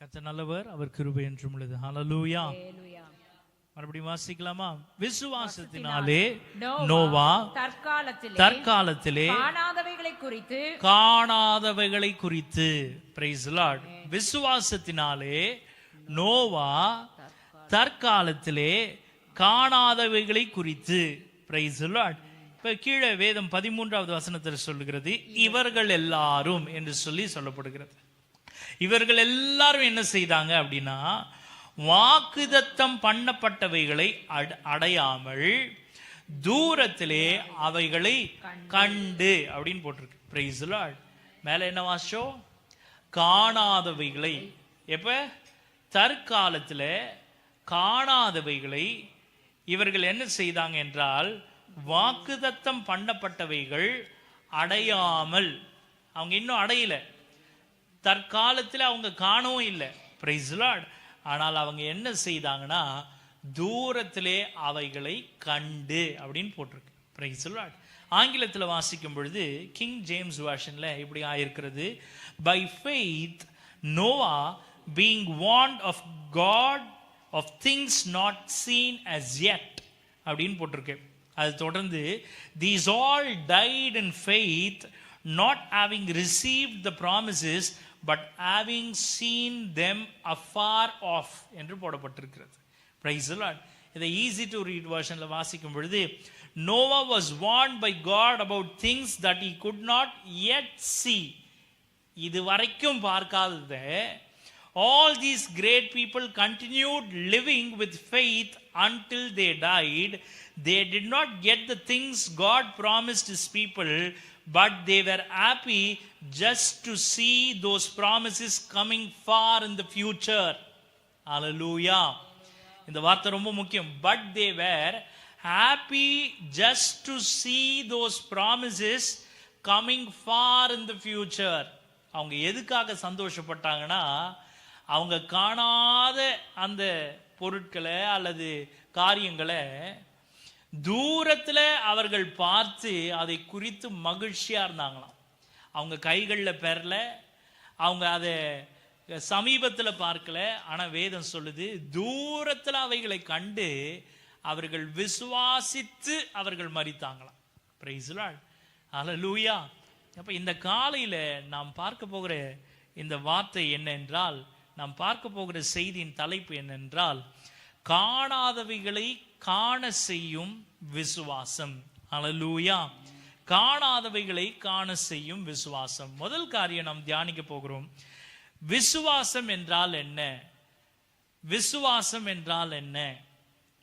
கர்த்தர் நல்லவர், அவர் கிருபை என்றும் உள்ளது. ஹல்லேலூயா. மறுபடியும் வாசிக்கலாமா? விசுவாசத்தினாலே நோவா தற்காலத்திலே காணாதவைகளை குறித்து பிரைஸ் தி லார்ட். விசுவாசத்தினாலே நோவா தற்காலத்திலே காணாதவைகளை குறித்து பிரைஸ் தி லார்ட். இப்ப கீழே வேதம் 13வது வசனத்தில் சொல்லுகிறது, இவர்கள் எல்லாரும் என்று சொல்லப்படுகிறது. இவர்கள் எல்லாரும் என்ன செய்தாங்க அப்படின்னா, வாக்குதத்தம் பண்ணப்பட்டவைகளை அடையாமல் தூரத்திலே அவைகளை கண்டு அப்படின்னு போட்டிருக்கு. Praise the Lord. மேல என்ன வாசம்? காணாதவைகளை. எப்ப? தற்காலத்துல காணாதவைகளை இவர்கள் என்ன செய்தாங்க என்றால், வாக்குதத்தம் பண்ணப்பட்டவைகள் அடையாமல், அவங்க இன்னும் அடையல, தற்காலத்தில் அவங்க காணவும் இல்லை. Praise the Lord. ஆனால் அவங்க என்ன செய்தாங்கன்னா, தூரத்திலே அவைகளை கண்டு அப்படின்னு போட்டிருக்கு. Praise the Lord. ஆங்கிலத்தில் வாசிக்கும் பொழுது கிங் ஜேம்ஸ் வெர்ஷன்ல இப்படி ஆயிருக்கிறது, by faith Noah being warned of God of things not seen as yet அப்படின்னு போட்டிருக்கு. அது தொடர்ந்து, these all died in faith, not having received the promises but having seen them afar off என்று போடப்பட்டிருக்கிறது. Praise the Lord. இதை easy to read versionல வாசிக்கும் பொழுது, Noah was warned by God about things that he could not yet see. இது வரைக்கும் பார்க்காதது. All these great people continued living with faith until they died. They did not get the things God promised his people, but they were happy just to see those promises coming far in the future. Hallelujah. இந்த வார்த்தை ரொம்ப முக்கியம். But they were happy just to see those promises coming far in the future. அவங்க எதுக்காக சந்தோஷப்பட்டாங்கன்னா, அவங்க காணாத அந்த பொருட்களை அல்லது காரியங்களை தூரத்தில் அவர்கள் பார்த்து அதை குறித்து மகிழ்ச்சியா இருந்தாங்களாம். அவங்க கைகளில் பெறல, அவங்க அதை சமீபத்தில் பார்க்கல. ஆனால் வேதம் சொல்லுது, தூரத்தில் அவைகளை கண்டு அவர்கள் விசுவாசித்து அவர்கள் மரித்தாங்களாம். Price the Lord. ஹல்லேலூயா. அப்போ இந்த காலையில் நாம் பார்க்க போகிற இந்த வார்த்தை என்னென்றால், நாம் பார்க்க போகிற செய்தியின் தலைப்பு என்னென்றால், காணாதவைகளை காண செய்யும் விசுவாசம். ஹல்லேலூயா. காணாதவைகளை காண செய்யும் விசுவாசம். முதல் காரியம் நாம் தியானிக்க போகிறோம், விசுவாசம் என்றால் என்ன? விசுவாசம் என்றால் என்ன?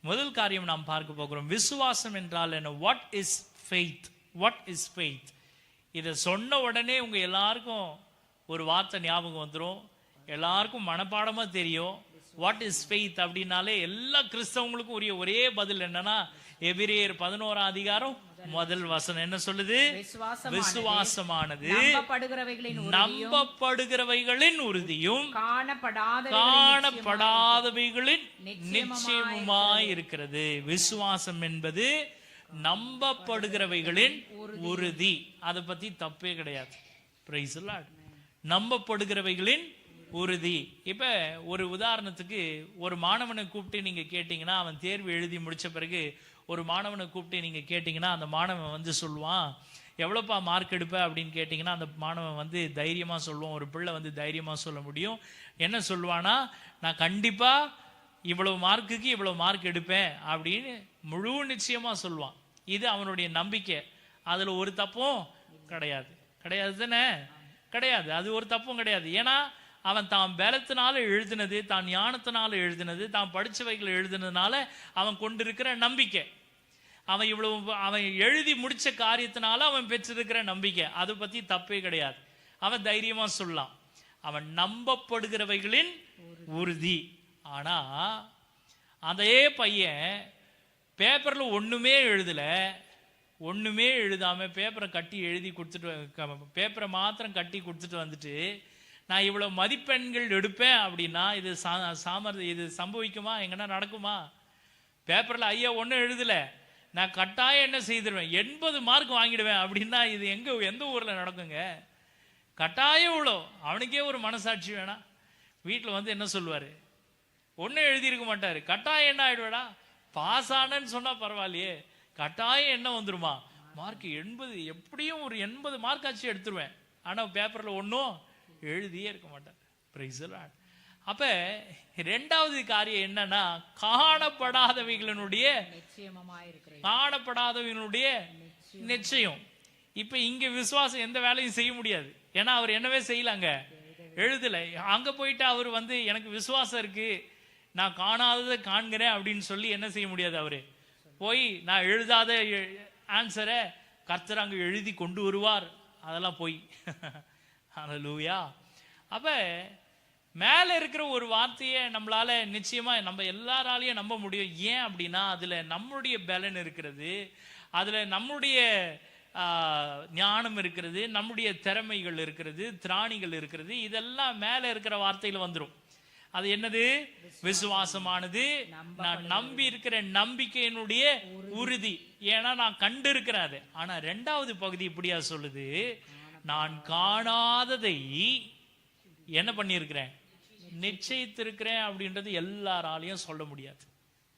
முதல் காரியம் நாம் பார்க்க போகிறோம், விசுவாசம் என்றால் என்ன? What is faith? What is faith? இதை சொன்ன உடனே உங்க எல்லாருக்கும் ஒரு வார்த்தை ஞாபகம் வந்துடும், எல்லாருக்கும் மனப்பாடமா தெரியும். வாட் இஸ் ஃபெய்த் அப்படின்னாலே எல்லா கிறிஸ்தவங்களுக்கும் உரிய ஒரே பதில் என்னன்னா, எபிரேயர் 11ஆம் அதிகாரம் முதல் வசனம் என்ன சொல்லுது? விசுவாசமானது நம்பப்படுகிறவைகளின் உறுதியும் காணப்படாதவைகளின் நிச்சயமுமாய் இருக்கிறது. விசுவாசம் என்பது நம்பப்படுகிறவைகளின் உறுதி. அதை பத்தி தப்பே கிடையாது. Price the Lord. நம்பப்படுகிறவைகளின் உறுதி. இப்ப ஒரு உதாரணத்துக்கு, ஒரு மாணவனை கூப்பிட்டு நீங்க கேட்டீங்கன்னா, அவன் தேர்வு எழுதி முடிச்ச பிறகு ஒரு மாணவனை கூப்பிட்டு நீங்க கேட்டீங்கன்னா, அந்த மாணவன் வந்து சொல்லுவான், எவ்வளோப்பா மார்க் எடுப்ப அப்படின்னு கேட்டீங்கன்னா, அந்த மாணவன் வந்து தைரியமா சொல்லுவான். ஒரு பிள்ளை வந்து தைரியமா சொல்ல முடியும். என்ன சொல்லுவானா, நான் கண்டிப்பா இவ்வளவு மார்க்குக்கு இவ்வளவு மார்க் எடுப்பேன் அப்படின்னு முழு நிச்சயமா சொல்லுவான். இது அவனுடைய நம்பிக்கை. அதுல ஒரு தப்பும் கிடையாது. கிடையாது தானே? கிடையாது. அது ஒரு தப்பும் கிடையாது. ஏன்னா அவன் தான் பலத்தினால எழுதினது, தான் ஞானத்தினால எழுதினது, தான் படிச்சவைகளை எழுதினதுனால அவன் கொண்டிருக்கிற நம்பிக்கை, அவன் எழுதி முடிச்ச காரியத்தினால அவன் பெற்றிருக்கிற நம்பிக்கை, அதை பத்தி தப்பே கிடையாது. அவன் தைரியமா சொல்லலாம். அவன் நம்பப்படுகிறவைகளின் உறுதி. ஆனா அதே பையன் பேப்பர்ல ஒண்ணுமே எழுதல, ஒண்ணுமே எழுதாம பேப்பரை கட்டி எழுதி கொடுத்துட்டு, பேப்பரை மாத்திரம் கட்டி கொடுத்துட்டு வந்துட்டு, நான் இவ்வளவு மதிப்பெண்கள் எடுப்பேன் அப்படின்னா இது இது சம்பவிக்குமா? எங்கன்னா நடக்குமா? பேப்பர்ல ஐயா ஒன்றும் எழுதல, நான் கட்டாயம் என்ன செய்திருவேன், 80 மார்க் வாங்கிடுவேன் அப்படின்னா இது எந்த ஊர்ல நடக்குங்க? கட்டாயம் இவ்வளோ. அவனுக்கே ஒரு மனசாட்சி வேணாம். வீட்டில் வந்து என்ன சொல்லுவாரு? ஒன்றும் எழுதியிருக்க மாட்டாரு. கட்டாயம் என்ன ஆயிடுவாடா, பாஸ் ஆனன்னு சொன்னா பரவாயில்லையே, கட்டாயம் என்ன வந்துருமா, மார்க் 80, எப்படியும் ஒரு 80 மார்க் ஆச்சு எடுத்துருவேன். ஆனால் பேப்பரில் ஒன்றும் எழுதியே இருக்க மாட்டார். Price the Lord. அப்ப இரண்டாவது காரியம் என்னன்னா, காணப்படாதவைகளினுடைய நிச்சயம். இப்ப இங்க விசுவாசம் எந்த வேலையும் செய்ய முடியாது. ஏன்னா அவர் என்னவே செய்யலாங்க, எழுதல. அங்க போயிட்டு அவர் வந்து எனக்கு விசுவாசம் இருக்கு, நான் காணாததை காண்கிறேன் அப்படின்னு சொல்லி என்ன செய்ய முடியாது. அவரு போய் நான் எழுதாத ஆன்சரை கர்த்தர் அங்க எழுதி கொண்டு வருவார், அதெல்லாம் போய். ஹல்லேலூயா. அப்ப மேல இருக்கிற ஒரு வார்த்தையை நம்மளால நிச்சயமா நம்ம எல்லாராலையும் நம்ப முடியும். ஏன் அப்படின்னா அதுல நம்முடைய பலன் இருக்கிறது, அதுல நம்முடைய ஞானம் இருக்கிறது, நம்முடைய திறமைகள் இருக்கிறது, திராணிகள் இருக்கிறது. இதெல்லாம் மேல இருக்கிற வார்த்தையில வந்துடும். அது என்னது? விசுவாசமானது நான் நம்பி இருக்கிற நம்பிக்கையினுடைய உறுதி. ஏன்னா நான் கண்டு இருக்கிறேன் அது. ஆனா ரெண்டாவது பகுதி இப்படியா சொல்லுது, நான் காணாததை என்ன பண்ணியிருக்கிறேன், நிச்சயித்திருக்கிறேன் அப்படின்றது எல்லாராலையும் சொல்ல முடியாது.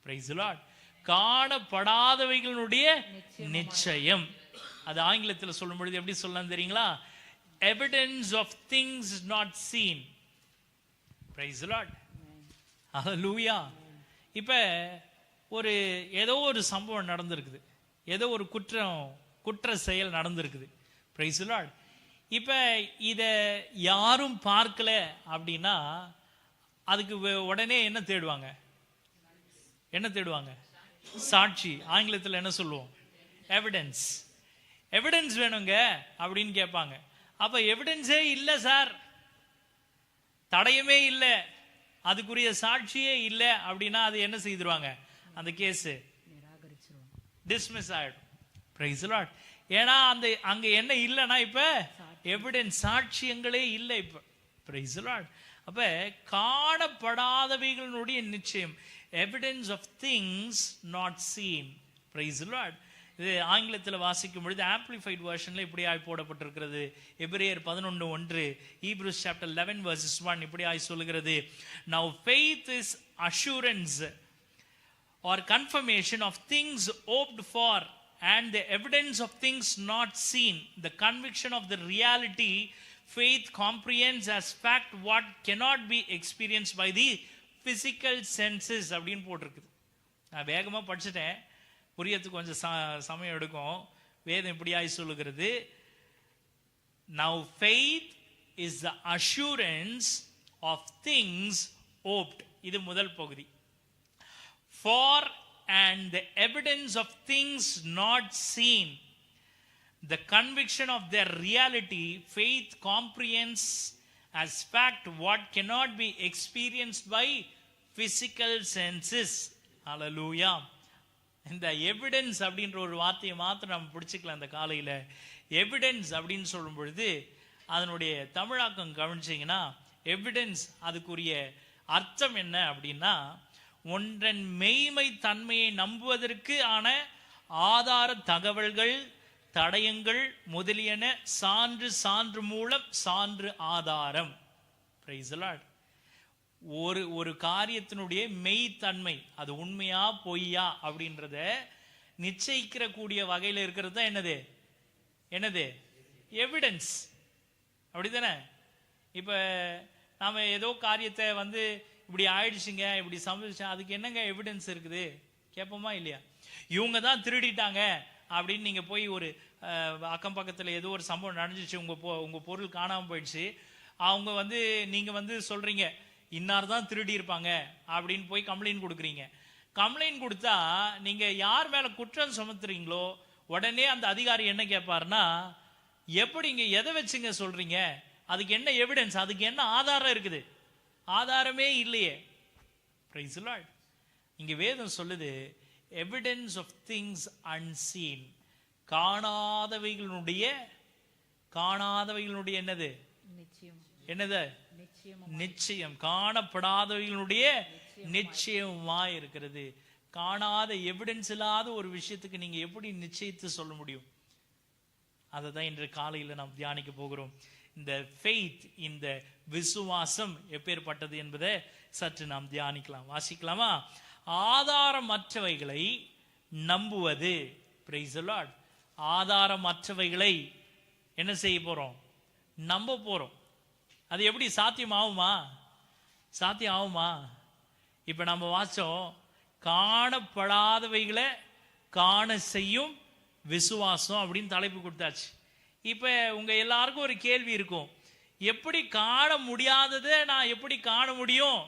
Price the Lord. காணப்படாதவைகளுடைய நிச்சயம். அது ஆங்கிலத்தில் சொல்லும் பொழுது எப்படி சொல்லலாம் தெரியுங்களா? Evidence of things not seen. Praise the Lord. Hallelujah. இப்ப ஒரு ஏதோ ஒரு சம்பவம் நடந்திருக்குது, ஏதோ ஒரு குற்ற செயல் நடந்திருக்குது. Price the Lord. இப்ப இத யாரும் பார்க்கல அப்படின்னா அதுக்கு உடனே என்ன தேடுவாங்க? என்ன தேடுவாங்க? சாட்சி. ஆங்கிலத்தில் என்ன சொல்லுவோம்? எவிடன்ஸ். எவிடன்ஸ் வேணுங்க அப்படின்னு கேட்பாங்க. அப்ப எவிடன்ஸே இல்லை சார், தடயமே இல்லை, அதுக்குரிய சாட்சியே இல்லை அப்படின்னா அது என்ன செய்திருவாங்க? அந்த கேஸ் டிஸ்மிஸ் ஆயிடும். Praise the Lord. ஏன்னா அங்க என்ன இல்லைன்னா இப்ப எவிடன்ஸ், சாட்சியங்களே இல்லை இப்ப. Praise the Lord. அப்ப காணப்படாதவைகளுடைய நிச்சயம், evidence of things not seen. Praise the Lord. இது ஆங்கிலத்தில் வாசிக்கும் பொழுது ஆம்பிளிஃபைட் வெர்ஷன்ல இப்படி ஆய் போடப்பட்டிருக்கிறது. எபிரேயர் 11:1, ஹீப்ரூஸ் சாப்டர் 11 verses 1 இப்படி ஆய் சொல்லுகிறது. Now faith is assurance or confirmation of things hoped for and the evidence of things not seen, the conviction of the reality. Faith comprehends as fact what cannot be experienced by the physical senses அப்படின்னு போட்டிருக்குது. நான் வேகமாக படிச்சுட்டேன், புரியறதுக்கு கொஞ்சம் சமயம் எடுக்கும். வேதம் இப்படியாய் சொல்லுகிறது. Now faith is the assurance of things hoped. இது முதல் பகுதி. For and the evidence of things not seen, the conviction of their reality. Faith comprehends as fact what cannot be experienced by physical senses. Hallelujah. இந்த evidence அப்படின்ற ஒரு வார்த்தையை மாத்திரம் நம்ம பிடிச்சிக்கலாம். இந்த காலையில் எவிடன்ஸ் அப்படின்னு சொல்லும் பொழுது அதனுடைய தமிழாக்கம் கவனிச்சிங்கன்னா, எவிடன்ஸ் அதுக்குரிய அர்த்தம் என்ன அப்படின்னா, ஒன்றன் மெய்மை தன்மையை நம்புவதற்கு ஆன ஆதார தகவல்கள், தடயங்கள் முதலியன, சான்று மூலம் சான்று ஆதாரம். Price the Lord. ஒரு காரியத்தினுடைய மெய்த்தன்மை, அது உண்மையா பொய்யா அப்படின்றத நிச்சயிக்கிற கூடிய வகையில் இருக்கிறது தான் என்னது எவிடன்ஸ். அப்படித்தானே? இப்ப நாம ஏதோ காரியத்தை வந்து இப்படி ஆயிடுச்சுங்க, இப்படி சம்பவிச்சு, அதுக்கு என்னங்க எவிடன்ஸ் இருக்குது கேட்போமா இல்லையா? இவங்க தான் திருடிட்டாங்க அப்படின்னு நீங்க போய் ஒரு அக்கம் பக்கத்தில் ஏதோ ஒரு சம்பவம் நடந்துச்சு, உங்க பொருள் காணாமல் போயிடுச்சு, அவங்க வந்து நீங்க வந்து சொல்றீங்க இன்னார் தான் திருடி இருப்பாங்க அப்படின்னு போய் கம்ப்ளைண்ட் கொடுக்குறீங்க. கம்ப்ளைண்ட் கொடுத்தா நீங்க யார் மேல குற்றம் சுமத்துறீங்களோ உடனே அந்த அதிகாரி என்ன கேட்பாருன்னா, எப்படிங்க எதை வச்சுங்க சொல்றீங்க, அதுக்கு என்ன எவிடன்ஸ், அதுக்கு என்ன ஆதாரம் இருக்குது? ஆதாரமே இல்லையே. Price the Lord. இங்க வேதம் சொல்லுது எவிடன்ஸ் ஆஃப் திங்ஸ் அன்சீன். காணாதவைகளுடைய என்னது? என்னது? நிச்சயம். காணப்படாதவைகளுடைய நிச்சயமாய் இருக்கிறது. காணாத எவிடன்ஸ் இல்லாத ஒரு விஷயத்துக்கு நீங்க எப்படி நிச்சயித்து சொல்ல முடியும்? அதை தான் இன்று காலையில் நாம் தியானிக்க போகிறோம். இந்த ஃபெய்த், இந்த விசுவாசம் எப்பேற்பட்டது என்பதை சற்று நாம் தியானிக்கலாம். வாசிக்கலாமா? ஆதாரமற்றவைகளை நம்புவது. Price the Lord. ஆதாரமற்றவைகளை என்ன செய்ய போறோம்? நம்ப போறோம். அது எப்படி சாத்தியம் ஆகுமா? சாத்தியம் ஆகுமா? இப்ப நம்ம வாச்சோம், காணப்படாதவைகளை காண செய்யும் விசுவாசம் அப்படின்னு தலைப்பு கொடுத்தாச்சு. இப்ப உங்க எல்லாருக்கும் ஒரு கேள்வி இருக்கும், எப்படி காண முடியாததை நான் எப்படி காண முடியும்?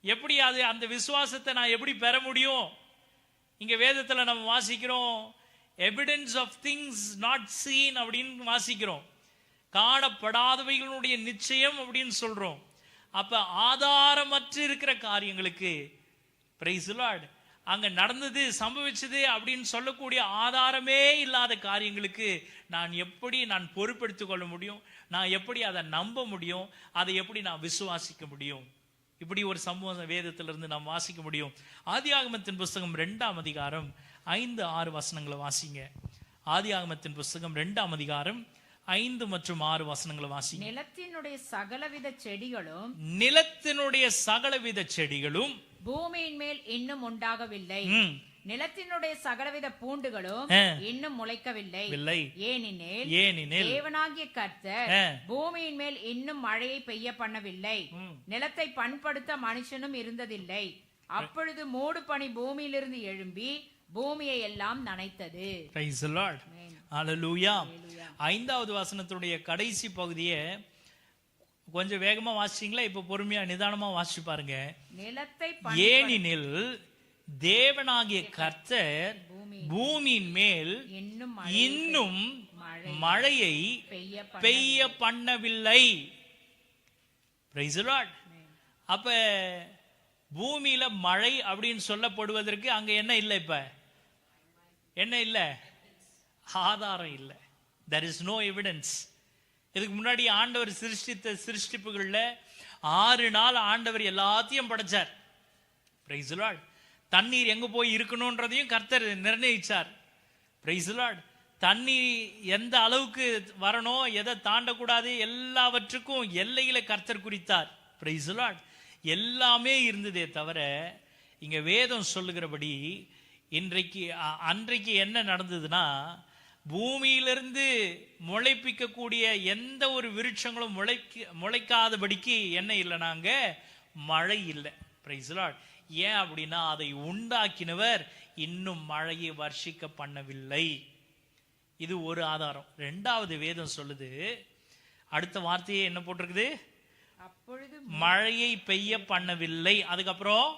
எப்படி அது அந்த விசுவாசத்தை நான் எப்படி பெற முடியும்? இங்க வேதத்துல நம்ம வாசிக்கிறோம், evidence of things not seen அப்படின்னு வாசிக்கிறோம். காணப்படாதவைகளுடைய நிச்சயம் அப்படின்னு சொல்றோம். அப்ப ஆதாரமற்று இருக்கிற காரியங்களுக்கு, பிரைஸ் தி லார்ட், அங்க நடந்தது சம்பவிச்சது அப்படின்னு சொல்லக்கூடிய ஆதாரமே இல்லாத காரியங்களுக்கு நான் எப்படி பொறுப்பெடுத்துக் கொள்ள முடியும்? நான் எப்படி அதை நம்ப முடியும்? அதை எப்படி நான் விசுவாசிக்க முடியும்? இப்படி ஒரு சம்பவம் வேதத்திலிருந்து நாம் வாசிக்க முடியும். ஆதியாகமத்தின் புஸ்தகம் 2ஆம் அதிகாரம் 5-6 வசனங்களை வாசிங்க. ஆதியாகமத்தின் புஸ்தகம் 2ஆம் அதிகாரம் 5 மற்றும் 6 வசனங்களை வாசிங்க. நிலத்தினுடைய சகலவித செடிகளும் பூமியின் மேல் இன்னும் உண்டாகவில்லை. நிலத்தினுடைய சகலவித பூண்டுகளும் இன்னும் முளைக்கவில்லை. ஏனெனில் தேவனாகிய கர்த்தர் பூமியின் மேல் இன்னும் மழையை பெய்ய பண்ணவில்லை. நிலத்தை பண்படுத்த மனுஷனும் இருந்ததில்லை. அப்பொழுது மூடு பனி பூமியிலிருந்து எழும்பி பூமியை எல்லாம் நனைத்தது. Praise the Lord. Hallelujah. 5வது வசனத்துடைய கடைசி பகுதியை கொஞ்சம் வேகமா வாசிச்சீங்களா? இப்ப பொறுமையா நிதானமா வாசிச்சு பாருங்க. ஏனெனில் தேவனாகிய கர்த்தர் பூமியின் மேல் இன்னும் மழையை பெய்ய பண்ணவில்லை. Praise the Lord. அப்ப பூமியில மழை அப்படின்னு சொல்லப்படுவதற்கு அங்க என்ன இல்லை? இப்ப என்ன இல்லை? ஆதாரம் இல்லை. There is no evidence. இதுக்கு முன்னாடி ஆண்டவர் சிருஷ்டித்த சிருஷ்டிப்புகள்ல 6 நாள் ஆண்டவர் எல்லாத்தையும் படைச்சார். Praise the Lord. தண்ணீர் எங்க போய் இருக்கணும்ன்றதையும் கர்த்தர் நிர்ணயிச்சார். Praise the Lord. தண்ணி எந்த அளவுக்கு வரணும், எதை தாண்டக்கூடாது, எல்லாவற்றுக்கும் எல்லையில கர்த்தர் குறித்தார். Praise the Lord. எல்லாமே இருந்ததே தவிர இங்க வேதம் சொல்லுகிறபடி அன்றைக்கு என்ன நடந்ததுன்னா, பூமியிலிருந்து முளைப்பிக்கக்கூடிய எந்த ஒரு விருட்சங்களும் முளைக்காதபடிக்கு என்ன இல்லைனாங்க, மழை இல்லை. Praise the Lord. ஏன் அப்படின்னா அதை உண்டாக்கினவர் இன்னும் மழையை வர்ஷிக்க பண்ணவில்லை. இது ஒரு ஆதாரம். 2வது வேதம் சொல்லுது, அடுத்த வார்த்தையே என்ன போட்டிருக்குது? மழையை பெய்ய பண்ணவில்லை. அதுக்கப்புறம்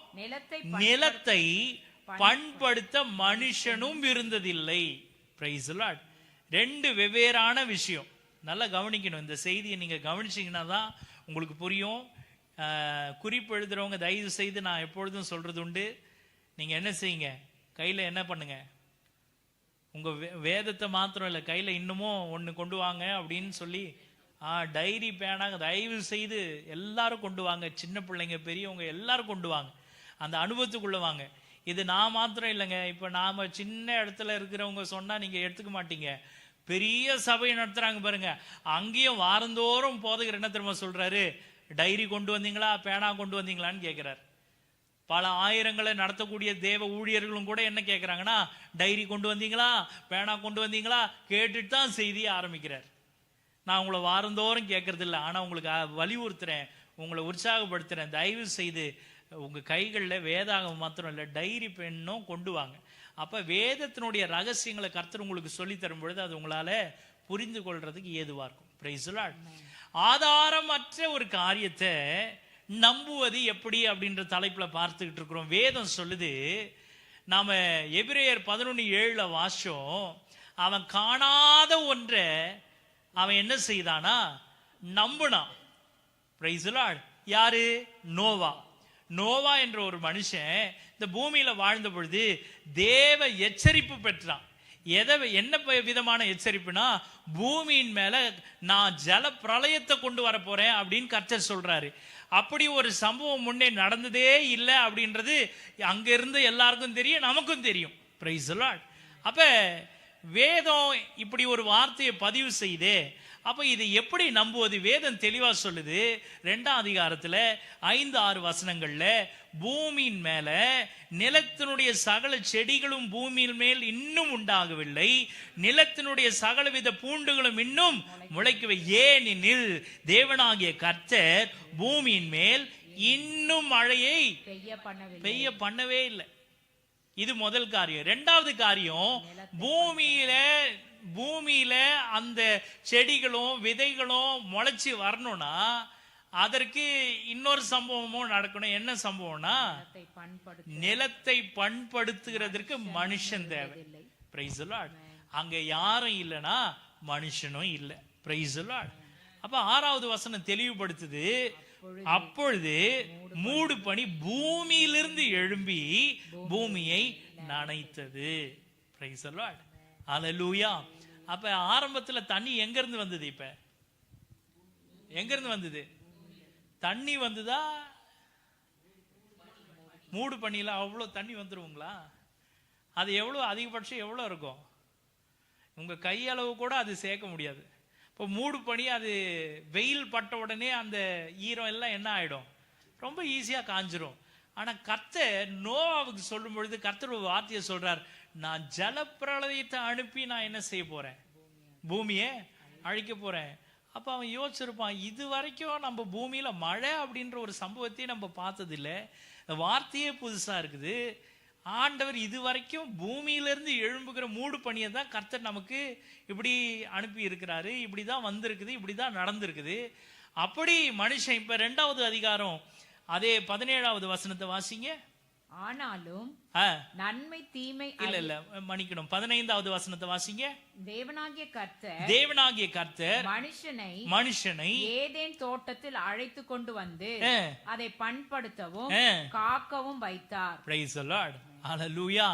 நிலத்தை பண்படுத்த மனுஷனும் இருந்ததில்லை. Praise the Lord. 2 வெவ்வேறான விஷயம். நல்லா கவனிக்கணும். இந்த செய்தியை நீங்க கவனிச்சீங்கன்னா தான் உங்களுக்கு புரியும். குறிப்பு எழுதுறவங்க தயவு செய்து நான் எப்பொழுதும் சொல்றது உண்டு, நீங்க என்ன செய்யுங்க, கையில என்ன பண்ணுங்க, உங்க வேதத்தை மாத்திரம் இல்லை, கையில இன்னமும் ஒன்று கொண்டு வாங்க அப்படின்னு சொல்லி டைரி பேனாக தயவு செய்து எல்லாரும் கொண்டு வாங்க. சின்ன பிள்ளைங்க பெரியவங்க எல்லாரும் கொண்டு வாங்க. அந்த அனுபவத்துக்குள்ள வாங்க. இது நான் மாத்திரம் இல்லைங்க. இப்போ நாம சின்ன இடத்துல இருக்கிறவங்க சொன்னா நீங்க எடுத்துக்க மாட்டீங்க. பெரிய சபையை நடத்துறாங்க பாருங்க, அங்கேயும் வாரந்தோறும் போதகர் என்ன தெரியுமா சொல்றாரு? டைரி கொண்டு வந்தீங்களா, பேனா கொண்டு வந்தீங்களான்னு கேட்கிறார். பல ஆயிரங்களை நடத்தக்கூடிய தேவ ஊழியர்களும் கூட என்ன கேட்கிறாங்கன்னா, டைரி கொண்டு வந்தீங்களா, பேனா கொண்டு வந்தீங்களா கேட்டுட்டு தான் செய்தியை ஆரம்பிக்கிறார். நான் உங்களை வாரந்தோறும் கேட்கறது இல்லை, ஆனா உங்களுக்கு வலியுறுத்துறேன், உங்களை உற்சாகப்படுத்துறேன், தயவு செய்து உங்க கைகளில் வேதாகம் மாத்திரம் இல்லை, டைரி பெண்ணும் கொண்டு வாங்க. அப்ப வேதத்தினுடைய ரகசியங்களை கர்த்தர் உங்களுக்கு சொல்லி தரும் பொழுது அது உங்களால புரிந்து கொள்றதுக்கு ஏதுவா இருக்கும். Price the Lord. ஆதாரமற்ற ஒரு காரியத்தை நம்புவது எப்படி அப்படின்ற தலைப்புல பார்த்துக்கிட்டு இருக்கிறோம். வேதம் சொல்லுது, நாம எபிரேயர் 11:7 வாசம், அவன் காணாத ஒன்றை அவன் என்ன செய்தானா, நம்பினான். Price the Lord. யாரு? நோவா என்ற ஒரு மனுஷன் இந்த பூமியில வாழ்ந்த பொழுது தேவ எச்சரிப்பு பெற்றான். என்ன விதமான எச்சரிப்புனா, பூமியின் மேல நான் ஜல பிரளயத்தை கொண்டு வர போறேன் அப்படின்னு கர்த்தர் சொல்றாரு. அப்படி ஒரு சம்பவம் முன்னே நடந்ததே இல்லை அப்படின்றது அங்க இருந்து எல்லாருக்கும் தெரியும், நமக்கும் தெரியும். Price the Lord. அப்ப வேதம் இப்படி ஒரு வார்த்தையை பதிவு செய்து அப்ப இது எப்படி நம்புவது? வேதம் தெளிவா சொல்லுது 2ஆம் அதிகாரத்துல 5-6 வசனங்கள்ல, பூமியின் மேல நிலத்தினுடைய சகல செடிகளும் பூமியின் மேல் இன்னும் உண்டாகவில்லை, நிலத்தினுடைய சகலவித பூண்டுகளும் இன்னும் முளைக்கவே, ஏனெனில் தேவனாகிய கர்த்தர் பூமியின் மேல் இன்னும் மழையை பெய்ய பண்ணவே இல்லை. இது முதல் காரியம். 2வது காரியம், பூமியில அந்த செடிகளும் விதைகளும் முளைச்சி வரணும்னா அதற்கு இன்னொரு சம்பவமும் நடக்கணும். என்ன சம்பவம்னா, நிலத்தை பண்படுத்துகிறதற்கு மனுஷன் தேவை. Price the Lord. அங்க யாரும் இல்லைன்னா மனுஷனும் இல்லை. Praise the Lord. அப்ப 6வது வசனம் தெளிவுபடுத்துது, அப்பொழுது மூடு பனி பூமியிலிருந்து எழும்பி பூமியை நனைத்தது. Price the Lord. ஹல்லேலூயா. அப்ப ஆரம்பத்துல தண்ணி எங்க இருந்து வந்தது? இப்ப எங்க இருந்து வந்தது? தண்ணி வந்துதா? மூடு பனியில அவ்வளவு தண்ணி வந்துருங்களா? அது எவ்வளவு அதிகபட்சம் எவ்வளவு இருக்கும்? உங்க கையளவு கூட அது சேர்க்க முடியாது. இப்போ மூடு பனி, அது வெயில் பட்ட உடனே அந்த ஈரம் எல்லாம் என்ன ஆயிடும்? ரொம்ப ஈஸியா காஞ்சிரும். ஆனா கர்த்தர் நோவாவுக்கு சொல்லும் பொழுது கர்த்தர் ஒரு வார்த்தையை சொல்றார், நான் ஜலப்பிரளயத்தை அனுப்பி நான் என்ன செய்ய போறேன்? பூமியை அழிக்க போறேன். அப்ப அவன் யோசிச்சிருப்பான், இது வரைக்கும் நம்ம பூமியில மழை அப்படின்ற ஒரு சம்பவத்தையே நம்ம பார்த்தது இல்லை, வார்த்தையே புதுசா இருக்குது. ஆண்டவர் இது வரைக்கும் பூமியிலிருந்து எழும்புகிற மூடு பனியை தான் கர்த்தர் நமக்கு இப்படி அனுப்பி இருக்கிறாரு, இப்படிதான் வந்திருக்குது, இப்படிதான் நடந்திருக்குது. அப்படி மனுஷன் இப்ப 2வது அதிகாரம் அதே 17வது வசனத்தை வாசிங்க. ஆனாலும் நன்மை தீமை இல்ல மன்னிக்கணும், 15வது வசனத்தை வாசிங்க. தேவனாகிய கர்த்தர் மனுஷனை ஏதேன் தோட்டத்தில் அழைத்து கொண்டு வந்து அதை பண்படுத்தவும் காக்கவும் வைத்தார். Praise the Lord. ஹல்லேலூயா.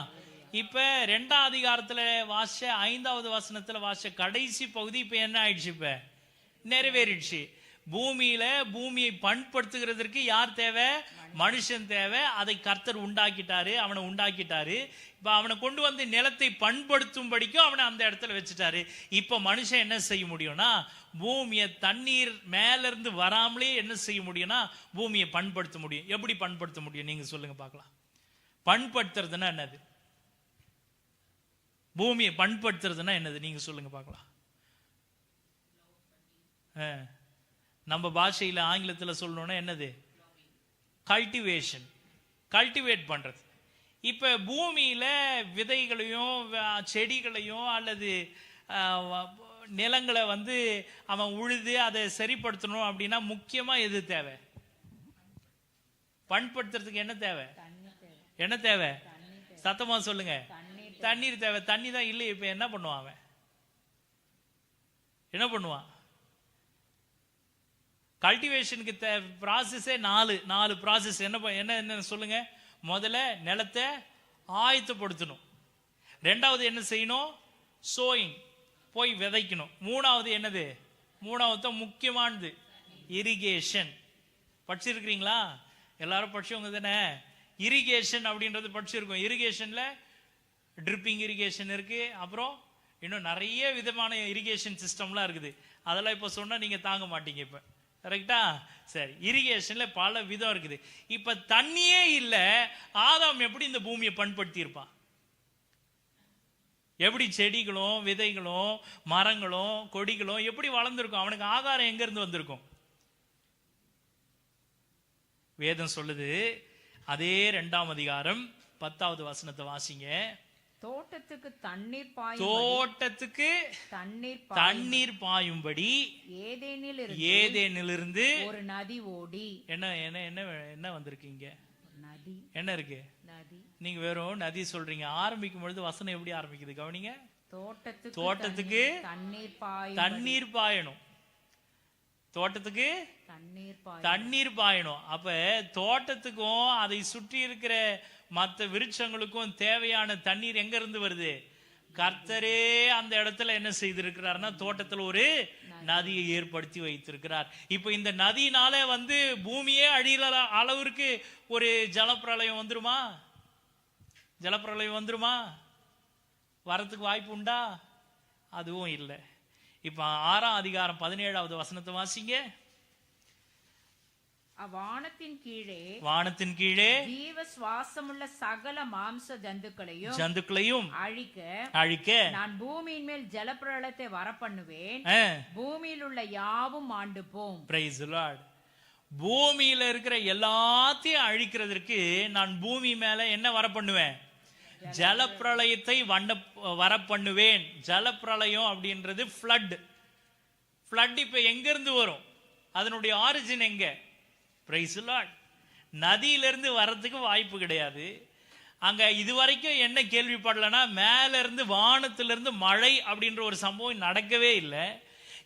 இப்ப 2ஆம் அதிகாரத்துல வாசிச்ச 5வது வசனத்துல வாசிச்ச கடைசி பகுதி இப்ப என்ன ஆயிடுச்சு? இப்ப நிறைவேறிடுச்சு. பூமியை பண்படுத்துகிறதற்கு யார் தேவை? மனுஷன் தேவை. அதை கர்த்தர் உண்டாக்கிட்டாரு, அவனை உண்டாக்கிட்டாரு. இப்ப அவனை கொண்டு வந்து நிலத்தை பண்படுத்தும்படிக்கும் அவனை அந்த இடத்துல வச்சுட்டாரு. இப்ப மனுஷன் என்ன செய்ய முடியும்னா, பூமியை தண்ணீர் மேல இருந்து வராமலே என்ன செய்ய முடியும்னா பூமியை பண்படுத்த முடியும். எப்படி பண்படுத்த முடியும்? நீங்க சொல்லுங்க பார்க்கலாம். பண்படுத்துறதுன்னா என்னது? பூமியை பண்படுத்துறதுன்னா என்னது? நீங்க சொல்லுங்க பார்க்கலாம். நம்ம பாஷையில ஆங்கிலத்தில் சொல்லணும்னா என்னது? கல்டிவேஷன். கல்டிவேட் பண்றது. இப்ப பூமியில விதைகளையும் செடிகளையும் அல்லது நிலங்களை வந்து அவன் உழுது அதை சரிப்படுத்தணும் அப்படின்னா முக்கியமா எது தேவை? பண்படுத்துறதுக்கு என்ன தேவை? என்ன தேவை? சத்தமா சொல்லுங்க. தண்ணீர் தேவை. தண்ணி தான் இல்லை. இப்ப என்ன பண்ணுவான் அவன்? என்ன பண்ணுவான்? கல்டிவேஷனுக்கு ப்ராசஸே 4 ப்ராசஸ். என்ன சொல்லுங்க? முதல்ல நிலத்தை ஆயத்தப்படுத்தணும். 2வது என்ன செய்யணும்? சோயிங், போய் விதைக்கணும். 3வது என்னது? 3வது முக்கியமானது இரிகேஷன். படிச்சிருக்கிறீங்களா? எல்லாரும் படிச்சவங்க தானே? இரிகேஷன் அப்படின்றது படிச்சிருக்கோம். இரிகேஷன்ல ட்ரிப்பிங் இரிகேஷன் இருக்கு, அப்புறம் இன்னும் நிறைய விதமான இரிகேஷன் சிஸ்டம்லாம் இருக்குது. அதெல்லாம் இப்ப சொன்னா நீங்க தாங்க மாட்டீங்க. இப்ப கரெக்டா? சரி, இரிகேஷன்ல பல விதம் இருக்குது. இப்ப தண்ணியே இல்ல, ஆதாம் எப்படி இந்த பூமியை பண்படுத்தி இருப்பான்? எப்படி செடிகளும் விதைகளும் மரங்களும் கொடிகளும் எப்படி வளர்ந்துருக்கும்? அவனுக்கு ஆகாரம் எங்க இருந்து வந்திருக்கும்? வேதம் சொல்லுது. அதே 2ஆம் அதிகாரம் 10வது வசனத்தை வாசிங்க. தோட்டத்துக்கு தண்ணீர் பாயும்படி ஏதேனிலிருந்து ஒரு நதி ஓடி. என்ன வந்திருக்கீங்க? நதி. என்ன இருக்கு? நதி. நீங்க வெறும் நதி சொல்றீங்க. ஆரம்பிக்கும் பொழுது வசனம் எப்படி ஆரம்பிக்குது? கவனிங்க. தோட்டத்துக்கு தண்ணீர் பாயணும். தோட்டத்துக்கு தண்ணீர் பாயணும். அப்ப தோட்டத்துக்கும் அதை சுற்றி இருக்கிற மற்ற விருட்சங்களுக்கும் தேவையான தண்ணீர் எங்க இருந்து வருது? கர்த்தரே அந்த இடத்துல என்ன செய்திருக்கிறார்னா தோட்டத்தில் ஒரு நதியை ஏற்படுத்தி வைத்திருக்கிறார். இப்ப இந்த நதியினால வந்து பூமியே அழியற அளவிற்கு ஒரு ஜலப்பிரளயம் வந்துருமா? ஜலப்பிரளயம் வந்துருமா? வரத்துக்கு வாய்ப்பு உண்டா? அதுவும் இல்லை. இப்ப 6ஆம் அதிகாரம் 17வது வசனத்தை வாசிங்க. வானத்தின் கீழே ஜீவ சுவாசமுள்ள சகல மாம்ச ஜந்துக்களையும் அழிக்க நான் பூமியின் மேல் ஜலப்பிரளயத்தை வரப்பண்ணுவேன். பூமியில் உள்ள யாவும் ஆண்டு போம். Price the Lord. பூமியில இருக்கிற எல்லாத்தையும் அழிக்கிறதுக்கு நான் பூமி மேல என்ன வரப்பண்ணுவேன்? ஜலப்பிரளயத்தை வரப்பண்ணுவேன். ஜலப்பிரளயம் அப்படின்றது ஃப்ளட். இப்ப எங்க இருந்து வரும்? அதனுடைய ஆரிஜின் எங்க? Price the Lord. நதியிலிருந்து வர்றதுக்கு வாய்ப்பு கிடையாது. அங்க இதுவரைக்கும் என்ன கேள்விப்படலன்னா, மேல இருந்து வானத்திலிருந்து மழை அப்படின்ற ஒரு சம்பவம் நடக்கவே இல்லை.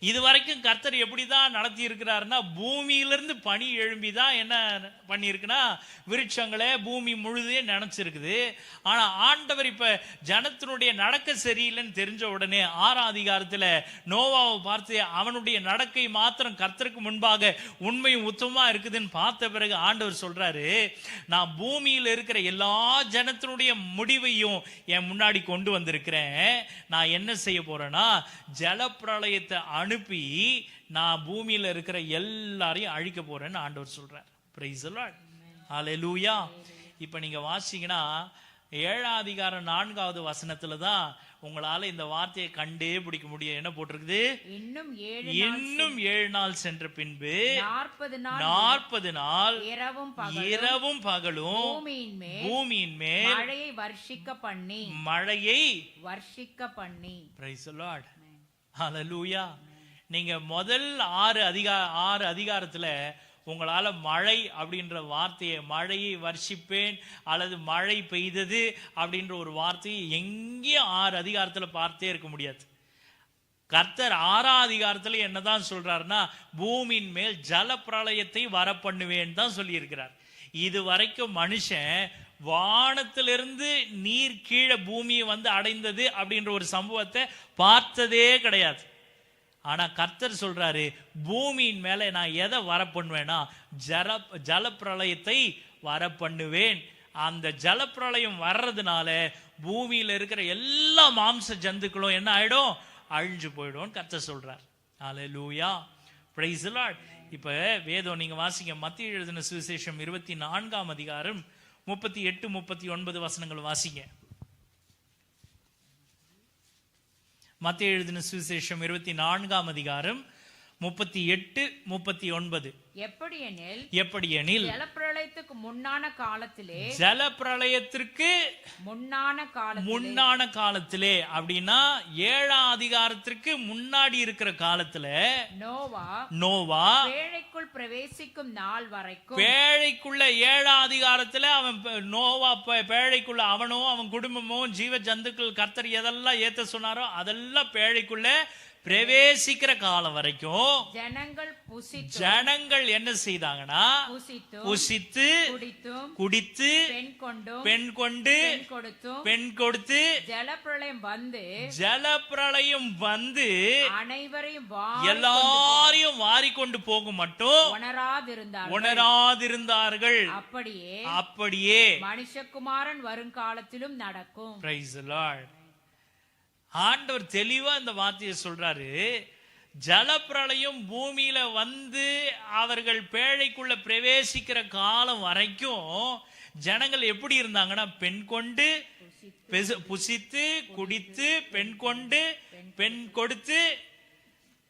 இதுவரைக்கும் கர்த்தர் எப்படிதான் நடத்தி இருக்கிறாருன்னா, பூமியிலிருந்து பனி எழும்பிதான் என்ன பண்ணி இருக்குன்னா, விருட்சங்களே பூமி முழுதே நினைச்சிருக்குது. ஆனா ஆண்டவர் இப்ப ஜனத்தினுடைய நடக்க சரியில்லைன்னு தெரிஞ்ச உடனே 6ஆம் அதிகாரத்துல நோவாவை பார்த்து அவனுடைய நடக்கை மாத்திரம் கர்த்தருக்கு முன்பாக உண்மையும் உத்தமமா இருக்குதுன்னு பார்த்த பிறகு ஆண்டவர் சொல்றாரு, நான் பூமியில் இருக்கிற எல்லா ஜனத்தினுடைய முடிவையும் என் முன்னாடி கொண்டு வந்திருக்கிறேன். நான் என்ன செய்ய போறேன்னா, ஜலப்பிரளயத்தை அனுப்பி நான் பூமியில இருக்கிற எல்லாரையும் அழிக்க போறேன்னு ஆண்டவர் சொல்றார். Praise the Lord. ஹல்லேலூயா. இப்ப நீங்க வாசிங்கன்னா 7ஆம் அதிகாரம் 4வது வசனத்துல தான் உங்களால இந்த வார்த்தையை கண்டே பிடிக்க முடியும். என்ன போட்டிருக்குது? இன்னும் 7 நாள் சென்ற பின்பு 40 நாள் இரவும் பகலும் பூமியின் மேல் மழையை வர்ஷிக்க பண்ணி. Praise the Lord. ஹல்லேலூயா. நீங்க முதல் 6 அதிகாரத்துல உங்களால மழை அப்படின்ற வார்த்தையை, மழையை வர்ஷிப்பேன் அல்லது மழை பெய்தது அப்படின்ற ஒரு வார்த்தையை எங்கேயும் 6 அதிகாரத்துல பார்த்தே இருக்க முடியாது. கர்த்தர் 6ஆம் அதிகாரத்துல என்னதான் சொல்றாருன்னா, பூமியின் மேல் ஜல பிரளயத்தை வரப்பண்ணுவேன் தான் சொல்லி இருக்கிறார். இது வரைக்கும் மனுஷன் வானத்திலிருந்து நீர் கீழே பூமியை வந்து அடைந்தது அப்படின்ற ஒரு சம்பவத்தை பார்த்ததே கிடையாது. ஆனா கர்த்தர் சொல்றாரு, பூமியின் மேல நான் எதை வரப்பண்ணுவேன்னா, ஜலப்பிரளயத்தை வரப்பண்ணுவேன். அந்த ஜலப்பிரளயம் வர்றதுனால பூமியில இருக்கிற எல்லா மாம்ச ஜந்துக்களும் என்ன ஆயிடும்? அழிஞ்சு போயிடும் கர்த்தர் சொல்றார். ஹல்லேலூயா. Praise the Lord. இப்ப வேதம் நீங்க வாசிங்க. மத்தேயு எழுதின சுவிசேஷம் 24ஆம் அதிகாரம் 38, 39 வசனங்கள் வாசிங்க. மத்தேயு எழுதின சுவிசேஷம் 24ஆம் அதிகாரம் 38, 39. எப்படியெனில் ஜலப்பிரளயத்துக்கு முன்னான காலத்திலே அப்படின்னா 7ஆம் அதிகாரத்திற்கு முன்னாடி இருக்கிற காலத்துல நோவா பேழைக்குள் பிரவேசிக்கும் நாள் வரைக்கும், பேழைக்குள்ள 7ஆம் அதிகாரத்துல அவன் நோவா பேழைக்குள்ள அவனோ அவன் குடும்பமோ ஜீவ ஜந்துக்கள் கர்த்தர் எதெல்லாம் ஏத்த சொன்னாரோ அதெல்லாம் பேழைக்குள்ள பிரவேசிக்கிற காலம் வரைக்கும் ஜனங்கள் என்ன செய்தாங்கன்னா, புசித்து குடித்து பெண் கொண்டு பெண் கொடுத்து ஜலப்பிரளயம் வந்து எல்லாரையும் வாரிக்கொண்டு போகும் மட்டும் உணராதிருந்தார்கள். அப்படியே மனுஷகுமாரன் வருங்காலத்திலும் நடக்கும். Price the Lord. ஆண்டவர் தெளிவா இந்த வார்த்தையை சொல்றாரு. ஜலப்பிரளயம் பூமியில வந்து அவர்கள் பேழைக்குள்ள பிரவேசிக்கிற காலம் வரைக்கும் ஜனங்கள் எப்படி இருந்தாங்கன்னா, பெண் கொண்டு புசித்து குடித்து பெண் கொண்டு பெண் கொடுத்து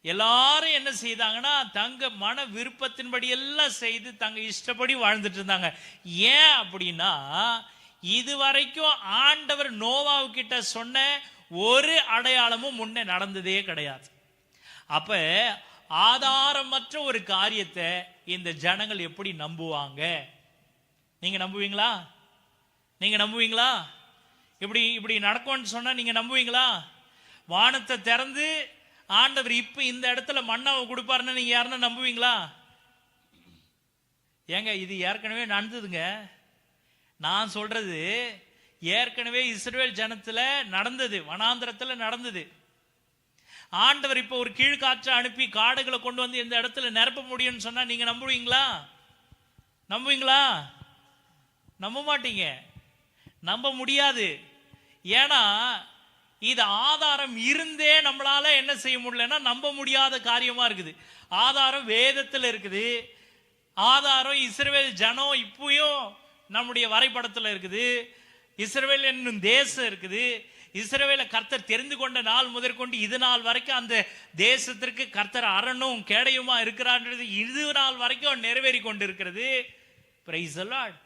எல்லாரும் என்ன செய்தாங்கன்னா, தங்க மன விருப்பத்தின்படி எல்லாம் செய்து தங்க இஷ்டப்படி வாழ்ந்துட்டு இருந்தாங்க. ஏன் அப்படின்னா, இதுவரைக்கும் ஆண்டவர் நோவாவுக்கிட்ட சொன்ன ஒரு அடையாளமும் முன்னே நடந்ததே கிடையாது. அப்ப ஆதாரமற்ற ஒரு காரியத்தை இந்த ஜனங்கள் எப்படி நம்புவாங்க? நீங்க நம்புவீங்களா? இப்படி நடக்கும்னு சொன்னா நீங்க நம்புவீங்களா? வானத்தை திறந்து ஆண்டவர் இப்ப இந்த இடத்துல மன்னாவை கொடுப்பாருன்னு நீங்க யாருன்னா நம்புவீங்களா? ஏங்க இது ஏற்கனவே நடந்ததுங்க. நான் சொல்றது ஏற்கனவே இஸ்ரவேல் ஜனத்துல நடந்தது, வனாந்திரத்துல நடந்தது. ஆண்டவர் இப்ப ஒரு கீழ்காற்றை அனுப்பி காடுகளை கொண்டு வந்து இந்த இடத்துல நிரப்ப முடியும்னு சொன்னா நீங்க நம்புவீங்களா? நம்ப மாட்டீங்க, நம்ப முடியாது. ஏன்னா இது ஆதாரம் இருந்தே நம்மளால என்ன செய்ய முடியலன்னா நம்ப முடியாத காரியமா இருக்குது. ஆதாரம் வேதத்துல இருக்குது, ஆதாரம் இஸ்ரவேல் ஜனம் இப்பயும் நம்முடைய வரைபடத்துல இருக்குது, இஸ்ரவேல் என்னும் தேசம் இருக்குது. இஸ்ரவேலை கர்த்தர் தெரிந்து கொண்ட நாள் முதற்கொண்டு இது நாள் வரைக்கும் அந்த தேசத்திற்கு கர்த்தர் அரணும் கேடயமா இருக்கிறான்றது இது நாள் வரைக்கும் நிறைவேறி கொண்டிருக்கிறது. Price the Lord.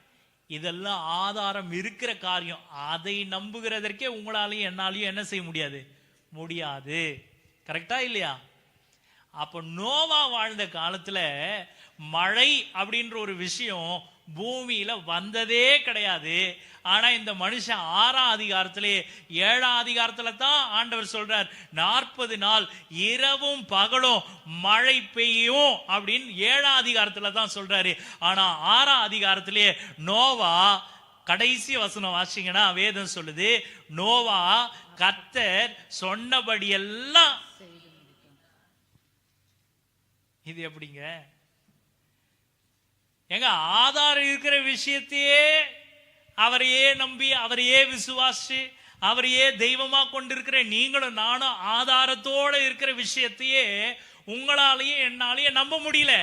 இதெல்லாம் ஆதாரம் இருக்கிற காரியம். அதை நம்புகிறதற்கே உங்களாலையும் என்னாலையும் என்ன செய்ய முடியாது. கரெக்டா இல்லையா? அப்ப நோவா வாழ்ந்த காலத்துல மழை அப்படின்ற ஒரு விஷயம் பூமியில வந்ததே கிடையாது. ஆனா இந்த மனுஷன் 6ஆம் அதிகாரத்திலே 7ஆம் அதிகாரத்துல தான் ஆண்டவர் சொல்றார் 40 நாள் இரவும் பகலும் மழை பெய்யும் அப்படின்னு 7ஆம் அதிகாரத்துல தான் சொல்றாரு. ஆனா 6ஆம் அதிகாரத்திலே நோவா கடைசி வசனம் வாசிங்கன்னா வேதம் சொல்லுது, நோவா கர்த்தர் சொன்னபடி எல்லாம். இது எப்படிங்க? எங்க ஆதாரம் இருக்கிற விஷயத்தையே அவரையே நம்பி அவரையே விசுவாசி அவரையே தெய்வமா கொண்டிருக்கிற நீங்களும் நானும் ஆதாரத்தோட இருக்கிற விஷயத்தையே உங்களாலேயும் என்னாலேயே நம்ப முடியல,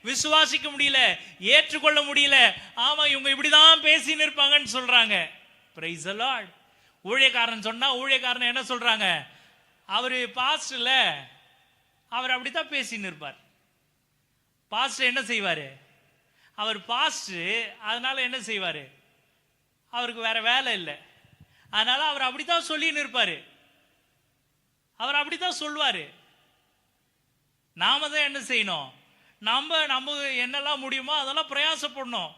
விசுவாசிக்க முடியல, ஏற்றுக்கொள்ள முடியல. ஆமா, இவங்க இப்படிதான் பேசின்னு இருப்பாங்கன்னு சொல்றாங்க. Price the Lord. ஊழியக்காரன் சொன்னா ஊழியக்காரன் என்ன சொல்றாங்க? அவரு பாஸ்டர் இல்ல, அவர் அப்படித்தான் பேசின்னு இருப்பார். பாஸ்டர் என்ன செய்வாரு? அவர் பாஸ்டர், அதனால என்ன செய்வாரு? அவருக்கு வேற வேலை இல்லை, அதனால அவர் அப்படித்தான் சொல்லின்னு இருப்பாரு, அவர் அப்படித்தான் சொல்வாரு. நாம தான் என்ன செய்யணும்? நம்ம என்னெல்லாம் முடியுமோ அதெல்லாம் பிரயாசப்படணும்.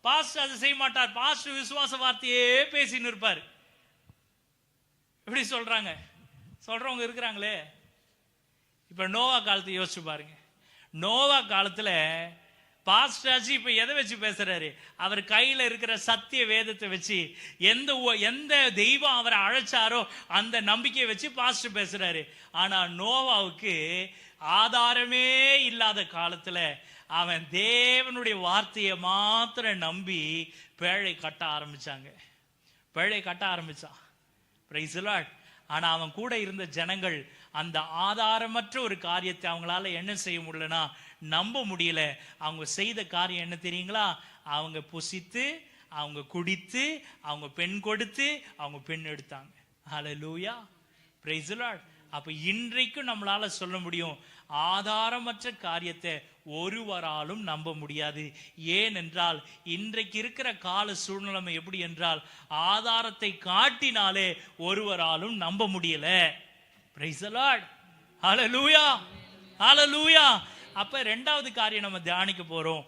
பாஸ்டர் அதை செய்ய மாட்டார். பாஸ்டர் விசுவாச வார்த்தையே பேசின்னு இருப்பார். எப்படி சொல்றாங்க? சொல்றவங்க இருக்கிறாங்களே. இப்ப நோவா காலத்தை யோசிச்சு பாருங்க. நோவா காலத்துல பாஸ்டராஜி இப்ப எதை வச்சு பேசுறாரு? அவர் கையில இருக்கிற சத்திய வேதத்தை வச்சு, எந்த தெய்வம் அவரை அழைச்சாரோ அந்த நம்பிக்கையை வச்சு பாஸ்டர் பேசுறாரு. ஆனா நோவாவுக்கு ஆதாரமே இல்லாத காலத்துல அவன் தேவனுடைய வார்த்தையை மாத்திரம் நம்பி பேழை கட்ட ஆரம்பிச்சான். Price the Lord. ஆனா அவன் கூட இருந்த ஜனங்கள் அந்த ஆதாரமற்ற ஒரு காரியத்தை அவங்களால என்ன செய்ய முடியலனா நம்ப முடியல. அவங்க செய்த காரியம் என்ன தெரியுங்களா? அவங்க புசித்து, அவங்க குடித்து, அவங்க பெண் கொடுத்து, அவங்க பெண் எடுத்தாங்க. ஹல்லேலூயா, பிரைஸ் தி லார்ட். அப்ப இன்றைக்கும் நம்மளால சொல்ல முடியும், ஆதாரமற்ற காரியத்தை ஒருவராலும் நம்ப முடியாது. ஏனென்றால் இன்றைக்கு இருக்கிற கால சூழ்நிலை எப்படி என்றால் ஆதாரத்தை காட்டினாலே ஒருவராலும் நம்ப முடியல. Praise the Lord. Hallelujah, hallelujah. அப்ப இரண்டாவது காரியம் நம்ம தியானிக்க போறோம்.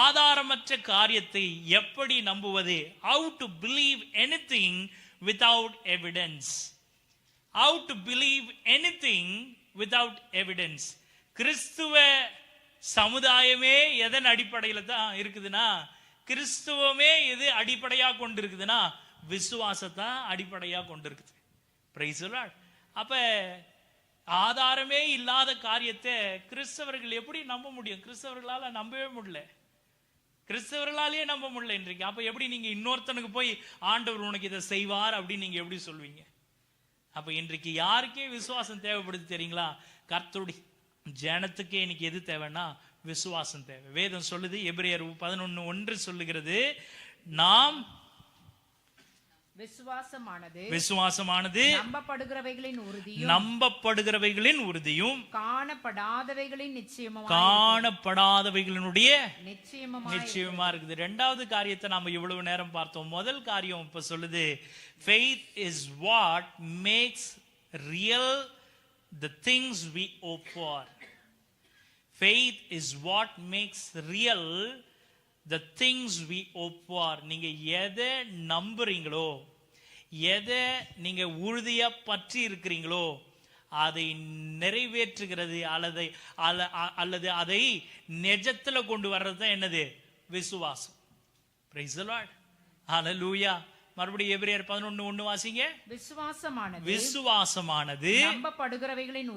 ஆதாரமற்ற காரியத்தை எப்படி நம்புவது? How to believe anything without evidence. How to believe anything without evidence. கிறிஸ்துவ சமுதாயமே எதன் அடிப்படையில தான் இருக்குதுன்னா, கிறிஸ்துவமே எது அடிப்படையா கொண்டு இருக்குதுன்னா விசுவாசத்தை அடிப்படையா கொண்டு இருக்குது. Price the Lord. அப்ப ஆதாரமே இல்லாத காரியத்தை கிறிஸ்தவர்கள் எப்படி நம்ப முடியும்? கிறிஸ்தவர்களால நம்பவே முடியல, கிறிஸ்தவர்களாலேயே நம்ப முடியல இன்றைக்கு. அப்ப எப்படி நீங்க இன்னொருத்தனுக்கு போய் ஆண்டவர் உனக்கு இதை செய்வார் அப்படின்னு நீங்க எப்படி சொல்வீங்க? அப்ப இன்றைக்கு யாருக்கே விசுவாசம் தேவைப்படுது தெரியுங்களா? கர்த்தருடைய ஜனத்துக்கே இன்னைக்கு எது தேவைன்னா விசுவாசம் தேவை. வேதம் சொல்லுது, எபிரேயர் 11:1 சொல்லுகிறது, நாம் விசுவாசமானது நம்பப்படுகிறவைகளின் உறுதியும் காணப்படாதவைகளினுடைய நிச்சயமா இருக்குது. இரண்டாவது காரியத்தை நாம இவ்வளவு நேரம் பார்த்தோம். முதல் காரியம் இப்ப சொல்லுது, faith is what makes real the things we hope for. Faith is what makes real the things we hope for. நீங்க எதை நம்புறீங்களோ, எதை நீங்க உறுதியா பற்றி இருக்கிறீங்களோ அதை நிறைவேற்றுகிறது அல்லது அதை நிஜத்துல கொண்டு வர்றது தான் என்னது? விசுவாசம். Praise the Lord. ஹல்லேலூயா. மறுபடியும் எபிரேயர் 11:1 வாசிங்க. விசுவாசமானது நம்பப்படுகிறவைகளின்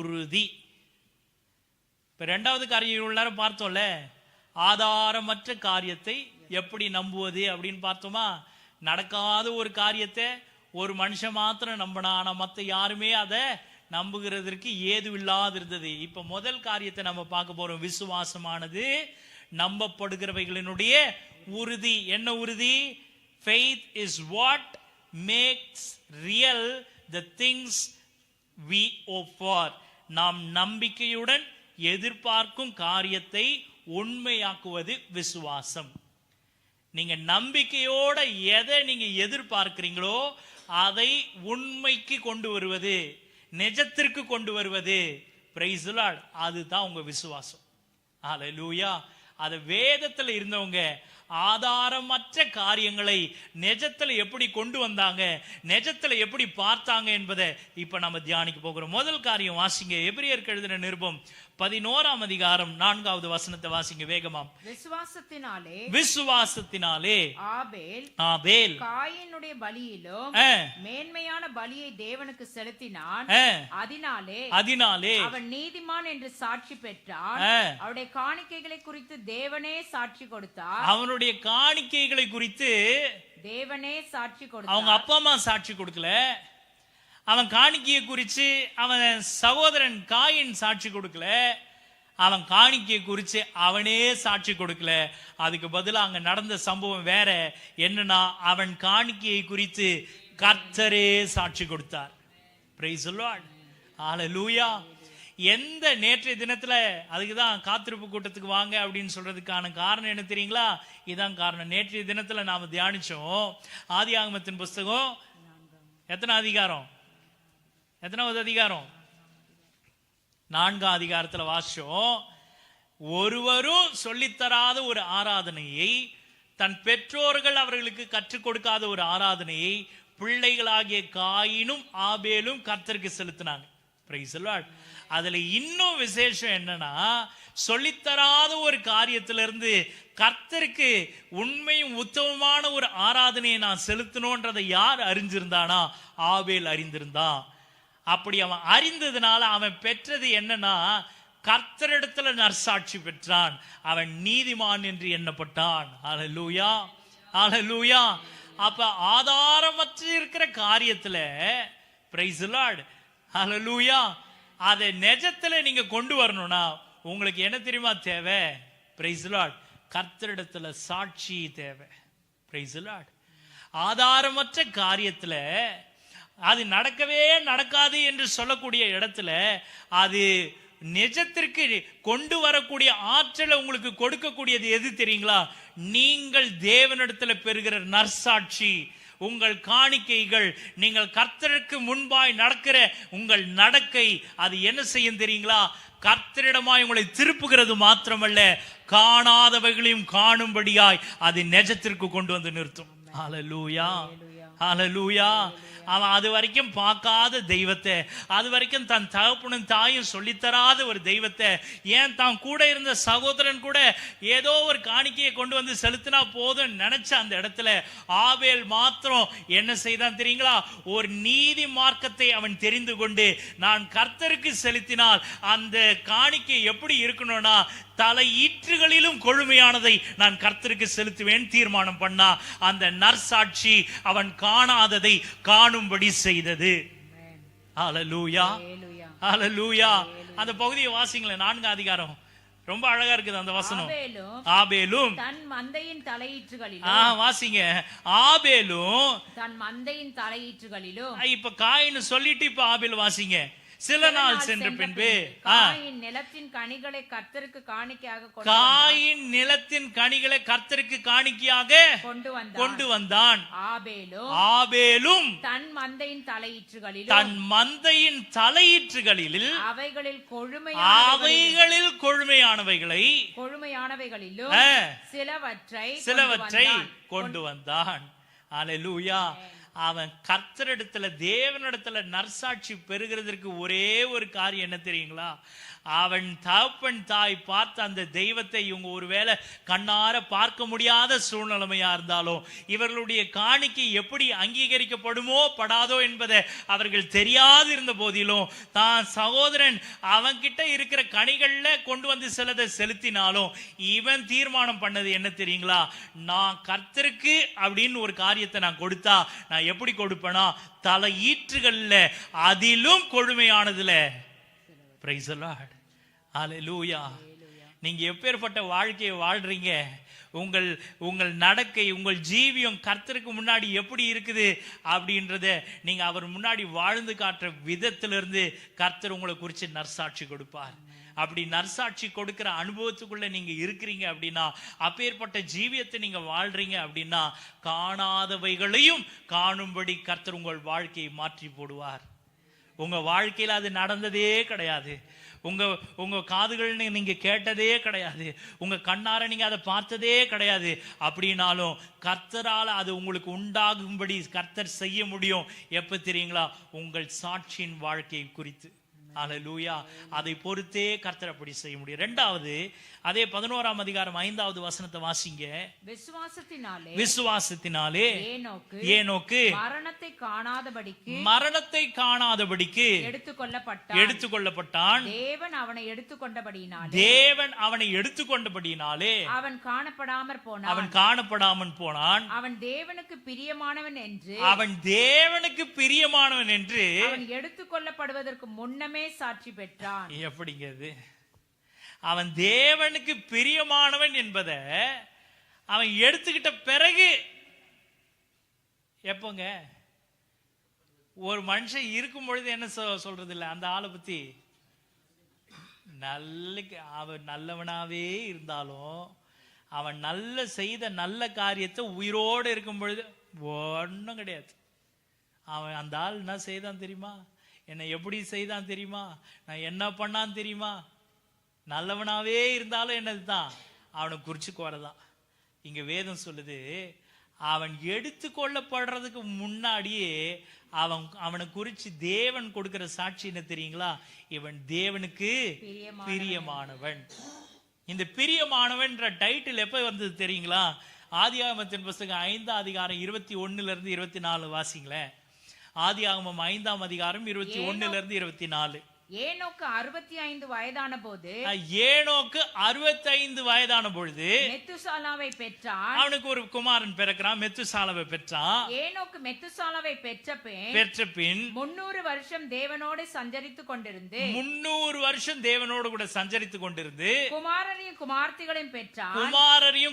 உறுதி. இப்ப இரண்டாவது காரியம் இவ்வளவு நேரம் பார்த்தோம்ல, ஆதாரமற்ற காரியத்தை எப்படி நம்புவது அப்படின்னு பார்த்தோமா? நடக்காத ஒரு காரியத்தை ஒரு மனுஷன் மாத்திரம் நம்பினா, ஆனா மத்த யாருமே அதை நம்புகிறதற்கு ஏது இல்லாது இருந்தது. இப்ப முதல் காரியத்தை நம்ம பார்க்க போறோம். விசுவாசமானது நம்பப்படுகிறவைகளினுடைய உறுதி. என்ன உறுதி? Faith is what makes real the things we hope for. நாம் நம்பிக்கையுடன் எதிர்பார்க்கும் காரியத்தை உண்மையாக்குவது விசுவாசம். நீங்க நம்பிக்கையோட எதை நீங்க எதிர்பார்க்கிறீங்களோ அதை உண்மைக்கு கொண்டு வருவது, நிஜத்திற்கு கொண்டு வருவது, பிரைஸ் தி லார்ட், அதுதான் உங்க விசுவாசம். ஹல்லேலூயா. அது வேதத்துல இருந்தவங்க ஆதாரமற்ற காரியங்களை நிஜத்துல எப்படி கொண்டு வந்தாங்க, நிஜத்துல எப்படி பார்த்தாங்க என்பதை இப்ப நம்ம தியானிக்க போகிறோம். முதல் காரியம் வாசிங்க. எபிரியருக்கு எழுதின நிருபம் 11ஆம் அதிகாரம் 4வது வசனத்தை வாசிங்க வேகமாம். விசுவாசத்தினாலே ஆபேல் காயினுடைய பலியிலும் மேன்மையான பலியை தேவனுக்கு செலுத்தினான். அதனாலே அவன் நீதிமான் என்று சாட்சி பெற்றான். அவருடைய காணிக்கைகளை குறித்து தேவனே சாட்சி கொடுத்தார். அவனுடைய காணிக்கைகளை குறித்து தேவனே சாட்சி கொடுத்தார். அவங்க அப்பா அம்மா சாட்சி கொடுக்கல. அவன் காணிக்கையை குறித்து அவன் சகோதரன் காயின் சாட்சி கொடுக்கல. அவன் காணிக்கையை குறித்து அவனே சாட்சி கொடுக்கல. அதுக்கு பதிலா அங்க நடந்த சம்பவம் வேற. என்னன்னா, அவன் காணிக்கையை குறித்து கர்த்தரே சாட்சி கொடுத்தார். Praise the Lord. ஹல்லேலூயா. எந்த நேற்றைய தினத்துல அதுக்குதான் காத்திருப்பு கூட்டத்துக்கு வாங்க அப்படின்னு சொல்றதுக்கான காரணம் என்ன தெரியுங்களா? இதான் காரணம். நேற்றைய தினத்துல நாம தியானிச்சோம் ஆதியாகமத்தின் புஸ்தகம் எத்தனாவது அதிகாரம்? 4ஆம் அதிகாரத்துல வாசிச்சோம். ஒருவரும் சொல்லித்தராத ஒரு ஆராதனையை, தன் பெற்றோர்கள் அவர்களுக்கு கற்றுக் கொடுக்காத ஒரு ஆராதனையை பிள்ளைகளாகிய காயினும் ஆபேலும் கர்த்தருக்கு செலுத்தினாங்க. Price the Lord. அதுல இன்னும் விசேஷம் என்னன்னா, சொல்லித்தராத ஒரு காரியத்திலிருந்து கர்த்தருக்கு உண்மையும் உத்தமமான ஒரு ஆராதனையை நான் செலுத்தணும்ன்றதை யார் அறிஞ்சிருந்தானா? ஆபேல் அறிந்திருந்தான். அப்படி அவன் அறிந்ததுனால அவன் பெற்றது என்னன்னா, கர்த்தரிடத்துல நற்சாட்சி பெற்றான். அவன் நீதிமான் என்று எண்ணப்பட்டான். ஹல்லேலூயா, ஹல்லேலூயா. அப்ப ஆதாரமற்ற இருக்கிற காரியத்துல, பிரைஸ் தி லார்ட், ஹல்லேலூயா, அதை நிஜத்துல நீங்க கொண்டு வரணும்னா உங்களுக்கு என்ன தெரியுமா தேவை? பிரைஸ் தி லார்ட், கர்த்தரிடத்துல சாட்சி தேவை. Price the Lord. ஆதாரமற்ற காரியத்துல அது நடக்கவே நடக்காது என்று சொல்லக்கூடிய இடத்துல அது நிஜத்திற்கு கொண்டு வரக்கூடிய ஆற்றலை உங்களுக்கு கொடுக்கக்கூடியது எது தெரியுங்களா? நீங்கள் தேவனிடத்துல பெறுகிற நற்சாட்சி, உங்கள் காணிக்கைகள், நீங்கள் கர்த்தருக்கு முன்பாய் நடக்கிற உங்கள் நடக்கை, அது என்ன செய்யும் தெரியுங்களா? கர்த்தரிடமாய் உங்களை திருப்புகிறது மாத்திரமல்ல, காணாதவைகளையும் காணும்படியாய் அது நிஜத்திற்கு கொண்டு வந்து நிறுத்தும். ஹல்லேலூயா, ஹல்லேலூயா. அவன் அது வரைக்கும் பார்க்காத தெய்வத்தை, அது வரைக்கும் தன் தகப்பனும் தாயும் சொல்லித்தராத ஒரு தெய்வத்தை, ஏன் தான் கூட இருந்த சகோதரன் கூட ஏதோ ஒரு காணிக்கையை கொண்டு வந்து செலுத்தினா போதும் நினைச்ச அந்த இடத்துல ஆபேல் மாத்திரம் என்ன செய்தான் தெரியுங்களா? ஒரு நீதி மார்க்கத்தை அவன் தெரிந்து கொண்டு, நான் கர்த்தருக்கு செலுத்தினால் அந்த காணிக்கை எப்படி இருக்கணும்னா, தலை ஈற்றுகளிலும் கொழுமையானதை நான் கர்த்தருக்கு செலுத்துவேன் தீர்மானம் பண்ணா. அந்த நற்சாட்சி அவன் காணாததை காணும்படி செய்தது. ஹல்லேலூயா, ஹல்லேலூயா. அந்த பகுதியை வாசிங்களேன், 4ஆம் அதிகாரம். ரொம்ப அழகா இருக்குது அந்த வசனம். ஆபேலும் தன் மந்தையின் தலையீற்றுகளிலும், வாசிங்க, ஆபேலும் தன் மந்தையின் தலையீற்றுகளிலும். இப்ப காயின்னு சொல்லிட்டு இப்ப ஆபேல் வாசிங்க. சில நாள் சென்ற பின்பு காயின் நிலத்தின் கனிகளை கர்த்தருக்கு காணிக்கையாக கொண்டு வந்தான். ஆபேலும் தன் மந்தையின் தலையீற்றுகளில் அவைகளில் கொழுமையானவைகளிலும் சிலவற்றை கொண்டு வந்தான். அல்லேலூயா. அவன் கர்த்தரிடத்துல தேவனிடத்துல நற்சாட்சி பெறுகிறதற்கு ஒரே ஒரு காரியம் என்ன தெரியுங்களா? அவன் தகப்பன் தாய் பார்த்த அந்த தெய்வத்தை இவங்க ஒருவேளை கண்ணார பார்க்க முடியாத சூழ்நிலைமையா இருந்தாலும் இவர்களுடைய காணிக்கை எப்படி அங்கீகரிக்கப்படுமோ படாதோ என்பதை அவர்கள் தெரியாது இருந்த போதிலும் தான் சகோதரன் அவன்கிட்ட இருக்கிற கனிகள்ல கொண்டு வந்து சிலதை செலுத்தினாலும் இவன் தீர்மானம் பண்ணது என்ன தெரியுங்களா? நான் கர்த்தருக்கு அப்படின்னு ஒரு காரியத்தை நான் கொடுத்தா நான் எப்படி கொடுப்பேனா, தலை ஈற்றுகள்ல அதிலும் கொழுமையானதுல. Price the Lord, hallelujah. நீங்க எப்பேற்பட்ட வாழ்க்கையை வாழ்றீங்க, உங்கள் நடக்கை, உங்கள் ஜீவியம் கர்த்தருக்கு முன்னாடி எப்படி இருக்குது அப்படின்றத நீங்க அவர் முன்னாடி வாழ்ந்து காட்டுற விதத்திலிருந்து கர்த்தர் உங்களை குறித்து நற்சாட்சி கொடுப்பார். அப்படி நற்சாட்சி கொடுக்கிற அனுபவத்துக்குள்ள நீங்க இருக்கிறீங்க அப்படின்னா, அப்பேற்பட்ட ஜீவியத்தை நீங்க வாழ்றீங்க அப்படின்னா, காணாதவைகளையும் காணும்படி கர்த்தர் உங்கள் வாழ்க்கையை மாற்றி போடுவார். உங்க வாழ்க்கையில அது நடந்ததே கிடையாது. உங்க காதுகள்னு நீங்க கேட்டதே கிடையாது. உங்க கண்ணார நீங்க அதை பார்த்ததே கிடையாது. அப்படின்னாலும் கர்த்தரால அது உங்களுக்கு உண்டாகும்படி கர்த்தர் செய்ய முடியும். எப்ப தெரியுங்களா? உங்கள் சாட்சியின் வாழ்க்கை குறித்து. ஹல்லேலூயா. அதை பொறுத்தே கர்த்தர் அப்படி செய்ய முடியும். இரண்டாவது, அதே 11ஆம் அதிகாரம் 5வது வசனத்தை வாசிங்க. விசுவாசத்தினாலே ஏனோக்கு மரணத்தை காணாதபடிக்கு எடுத்துக்கொள்ளப்பட்டான். தேவன் அவனை எடுத்துக்கொண்டபடியினாலே அவன் காணப்படாமல் போனான். அவன் தேவனுக்கு பிரியமானவன் என்று அவன் எடுத்துக்கொள்ளப்படுவதற்கு முன்னமே சாட்சி பெற்றான். எப்படிங்கிறது? அவன் தேவனுக்கு பிரியமானவன் என்பதை அவன் எடுத்துக்கிட்ட பிறகு, எப்போங்க? ஒரு மனுஷன் இருக்கும் பொழுது என்ன சொல்றது இல்லை அந்த ஆளை பத்தி, அவன் நல்லவனாவே இருந்தாலும் அவன் செய்த நல்ல காரியத்தை உயிரோடு இருக்கும் பொழுது ஒன்றும் கிடையாது. அவன் அந்த ஆள் என்ன செய்தான் தெரியுமா? என்னை எப்படி செய்தான் தெரியுமா? நான் என்ன பண்ணான்னு தெரியுமா? நல்லவனாவே இருந்தாலும் என்னதுதான் அவனை குறிச்சு குறைதான். இங்க வேதம் சொல்லுது, அவன் எடுத்து கொள்ளப்படுறதுக்கு முன்னாடியே அவனை குறிச்சு தேவன் கொடுக்கிற சாட்சி என்ன தெரியுங்களா? இவன் தேவனுக்கு பிரியமானவன். இந்த பிரியமானவன்ற டைட்டில் எப்ப வந்தது தெரியுங்களா? ஆதியாகமத்தின் புத்தகம் 5ஆம் அதிகாரம் 21 to 24 வாசிங்களேன். ஆதியாகமம் 5ஆம் அதிகாரம் 21 to 24. ஏனோக்கு 65 வயதான போது மெத்துசாலாவை பெற்றான். அவனுக்கு ஒரு குமாரன் பிறக்கிறான், மெத்துசாலாவை பெற்றான். ஏனோக்கு மெத்துசாலாவை பெற்ற பின் 300 வருஷம் தேவனோடு சஞ்சரித்துக் கொண்டிருந்து 300 வருஷம் தேவனோடு கூட சஞ்சரித்துக் கொண்டிருந்து குமாரரையும்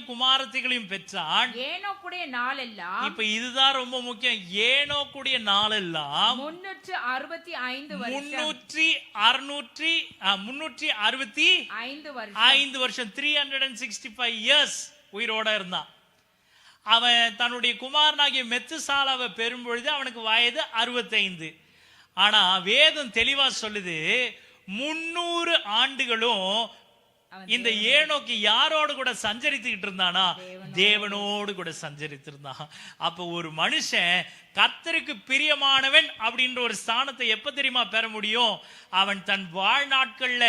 குமாரத்திகளையும் பெற்றான். ஏனோக்குடைய நாளெல்லாம், இப்ப இதுதான் ரொம்ப முக்கியம், ஏனோக்குடைய நாளெல்லாம் 365 வருஷம் 365 years உயிரோட இருந்தான். அவன் தன்னுடைய குமாரனாகிய மெத்துசாலாவை பெறும்பொழுது அவனுக்கு வயது 65. ஆனா வேதம் தெளிவா சொல்லுது, 300 ஆண்டுகளும் இந்த ஏனோக்கு யாரோடு கூட சஞ்சரித்துக்கிட்டு இருந்தானா? தேவனோடு கூட சஞ்சரித்து இருந்தான். அப்ப ஒரு மனுஷன் கர்த்தருக்கு பிரியமானவன் அப்படின்ற ஒரு ஸ்தானத்தை எப்ப தெரியுமா பெற முடியும்? அவன் தன் வாழ்நாட்கள்ல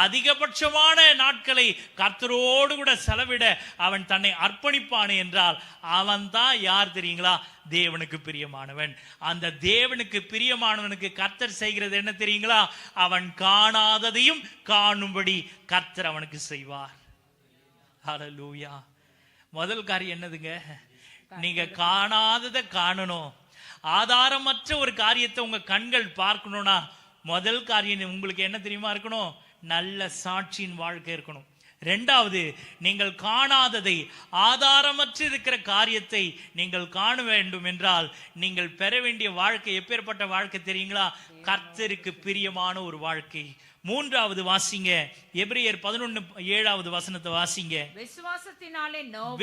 அதிகபட்சமான நாட்களை கர்த்தரோடு கூட செலவிட அவன் தன்னை அர்ப்பணிப்பானே என்றால் அவன் தான் யார் தெரியுங்களா? தேவனுக்கு பிரியமானவன். அந்த தேவனுக்கு பிரியமானவனுக்கு கர்த்தர் செய்கிறது என்ன தெரியுங்களா? அவன் காணாததையும் காணும்படி கர்த்தர் அவனுக்கு செய்வார். ஹல்லேலூயா. முதல் காரியம் என்னதுங்க? நீங்க காணாததை காணணும். ஆதாரமற்ற ஒரு காரியத்தை உங்க கண்கள் பார்க்கணும்னா முதல் காரியம் உங்களுக்கு என்ன தெரியுமா இருக்கணும்? நல்ல சாட்சியின் வாழ்க்கை இருக்கணும். இரண்டாவது, நீங்கள் காணாததை, ஆதாரமற்ற இருக்கிற காரியத்தை நீங்கள் காண வேண்டும் என்றால் நீங்கள் பெற வேண்டிய வாழ்க்கை எப்பேற்பட்ட வாழ்க்கை தெரியுங்களா? கர்த்தருக்கு பிரியமான ஒரு வாழ்க்கை. மூன்றாவது வாசிங்க, எபிரேயர் 11:7 வசனத்தை வாசிங்க.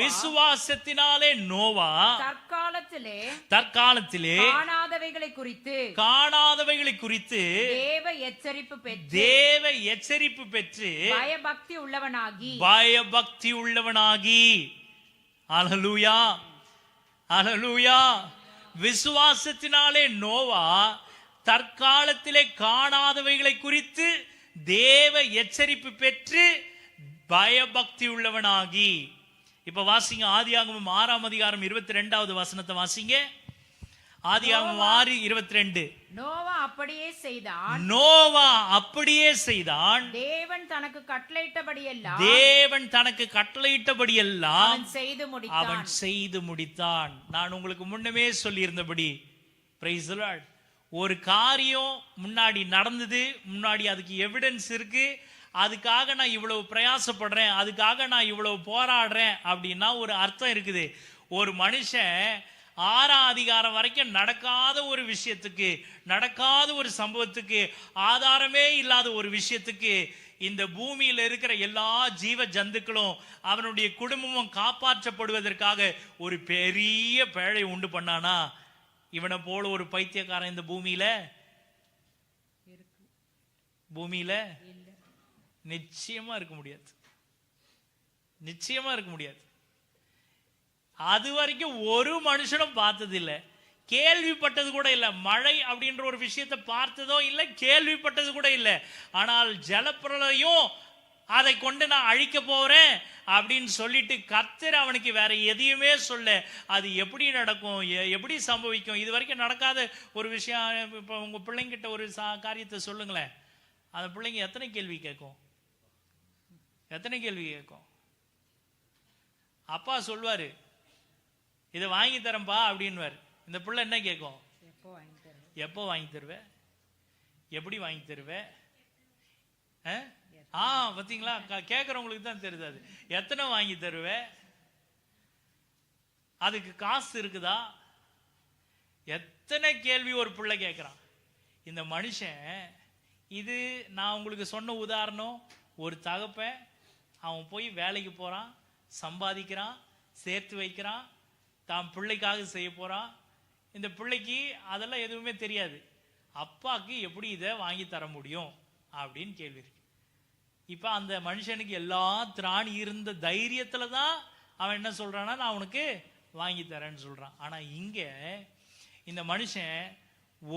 விசுவாசத்தினாலே நோவா தற்காலத்திலே காணாதவைகளை குறித்து தேவ எச்சரிப்பு பெற்று பயபக்தி உள்ளவனாகி. ஹல்லேலூயா, ஹல்லேலூயா. விசுவாசத்தினாலே நோவா தற்காலத்திலே காணாதவைகளை குறித்து தேவ எச்சரிப்பு பெற்று பயபக்தி உள்ளவனாகி. இப்ப வாசிங்க ஆதியாகமம் 6:22 வசனத்தை வாசிங்க. ஆதியாகமம் 6:22. நோவா அப்படியே செய்தான். நோவா அப்படியே செய்தான். தேவன் தனக்கு கட்டளையிட்டபடியெல்லாம் அவன் செய்து முடித்தான். நான் உங்களுக்கு முன்னமே சொல்லியிருந்தபடி, பிரைஸ் தி லார்ட், ஒரு காரியம் முன்னாடி நடந்தது, முன்னாடி அதுக்கு எவிடன்ஸ் இருக்கு, அதுக்காக நான் இவ்வளவு பிரயாசப்படுறேன், அதுக்காக நான் இவ்வளவு போராடுறேன் அப்படின்னா ஒரு அர்த்தம் இருக்குது. ஒரு மனுஷன் 6ஆம் அதிகாரம் வரைக்கும் நடக்காத ஒரு விஷயத்துக்கு, நடக்காத ஒரு சம்பவத்துக்கு, ஆதாரமே இல்லாத ஒரு விஷயத்துக்கு இந்த பூமியில இருக்கிற எல்லா ஜீவ ஜந்துக்களும் அவனுடைய குடும்பமும் காப்பாற்றப்படுவதற்காக ஒரு பெரிய பேழை உண்டு பண்ணானா, இவனை போல ஒரு பைத்தியக்காரன் இந்த பூமியில நிச்சயமா இருக்க முடியாது. நிச்சயமா இருக்க முடியாது. அது வரைக்கும் ஒரு மனுஷனும் பார்த்தது இல்லை, கேள்விப்பட்டது கூட இல்லை. மழை அப்படின்ற ஒரு விஷயத்தை பார்த்ததோ இல்லை, கேள்விப்பட்டது கூட இல்லை. ஆனால் ஜலப்பிரளயம் அதை கொண்டு நான் அழிக்க போறேன் அப்படின்னு சொல்லிட்டு கர்த்தர் அவனுக்கு வேற எதையுமே சொல்ல, அது எப்படி நடக்கும், எப்படி சம்பவிக்கும், இது வரைக்கும் நடக்காத ஒரு விஷயம். இப்போ உங்க பிள்ளைங்கிட்ட ஒரு காரியத்தை சொல்லுங்களேன், அந்த பிள்ளைங்க எத்தனை கேள்வி கேட்கும்? அப்பா சொல்வாரு, இதை வாங்கி தரம்பா அப்படின்வார். இந்த பிள்ளை என்ன கேட்கும்? எப்போ வாங்கி தருவேன், எப்படி வாங்கி தருவேன்? பாத்தீங்களா, கேட்கறவங்களுக்கு தான் தெரியுது அது. எத்தனை வாங்கி தருவேன், அதுக்கு காசு இருக்குதா, எத்தனை கேள்வி ஒரு பிள்ளை கேட்கிறான். இந்த மனுஷன், இது நான் உங்களுக்கு சொன்ன உதாரணம், ஒரு தகப்பன் அவன் போய் வேலைக்கு போறான், சம்பாதிக்கிறான், சேர்த்து வைக்கிறான், தான் பிள்ளைக்காக செய்ய போறான். இந்த பிள்ளைக்கு அதெல்லாம் எதுவுமே தெரியாது. அப்பாக்கு எப்படி இதை வாங்கி தர முடியும் அப்படின்னு கேள்வி இருக்கு. இப்ப அந்த மனுஷனுக்கு எல்லா திராணி இருந்த தைரியத்துல தான் அவன் என்ன சொல்றான்னா, நான் அவனுக்கு வாங்கி தரேன்னு சொல்றான். ஆனா இங்க இந்த மனுஷன்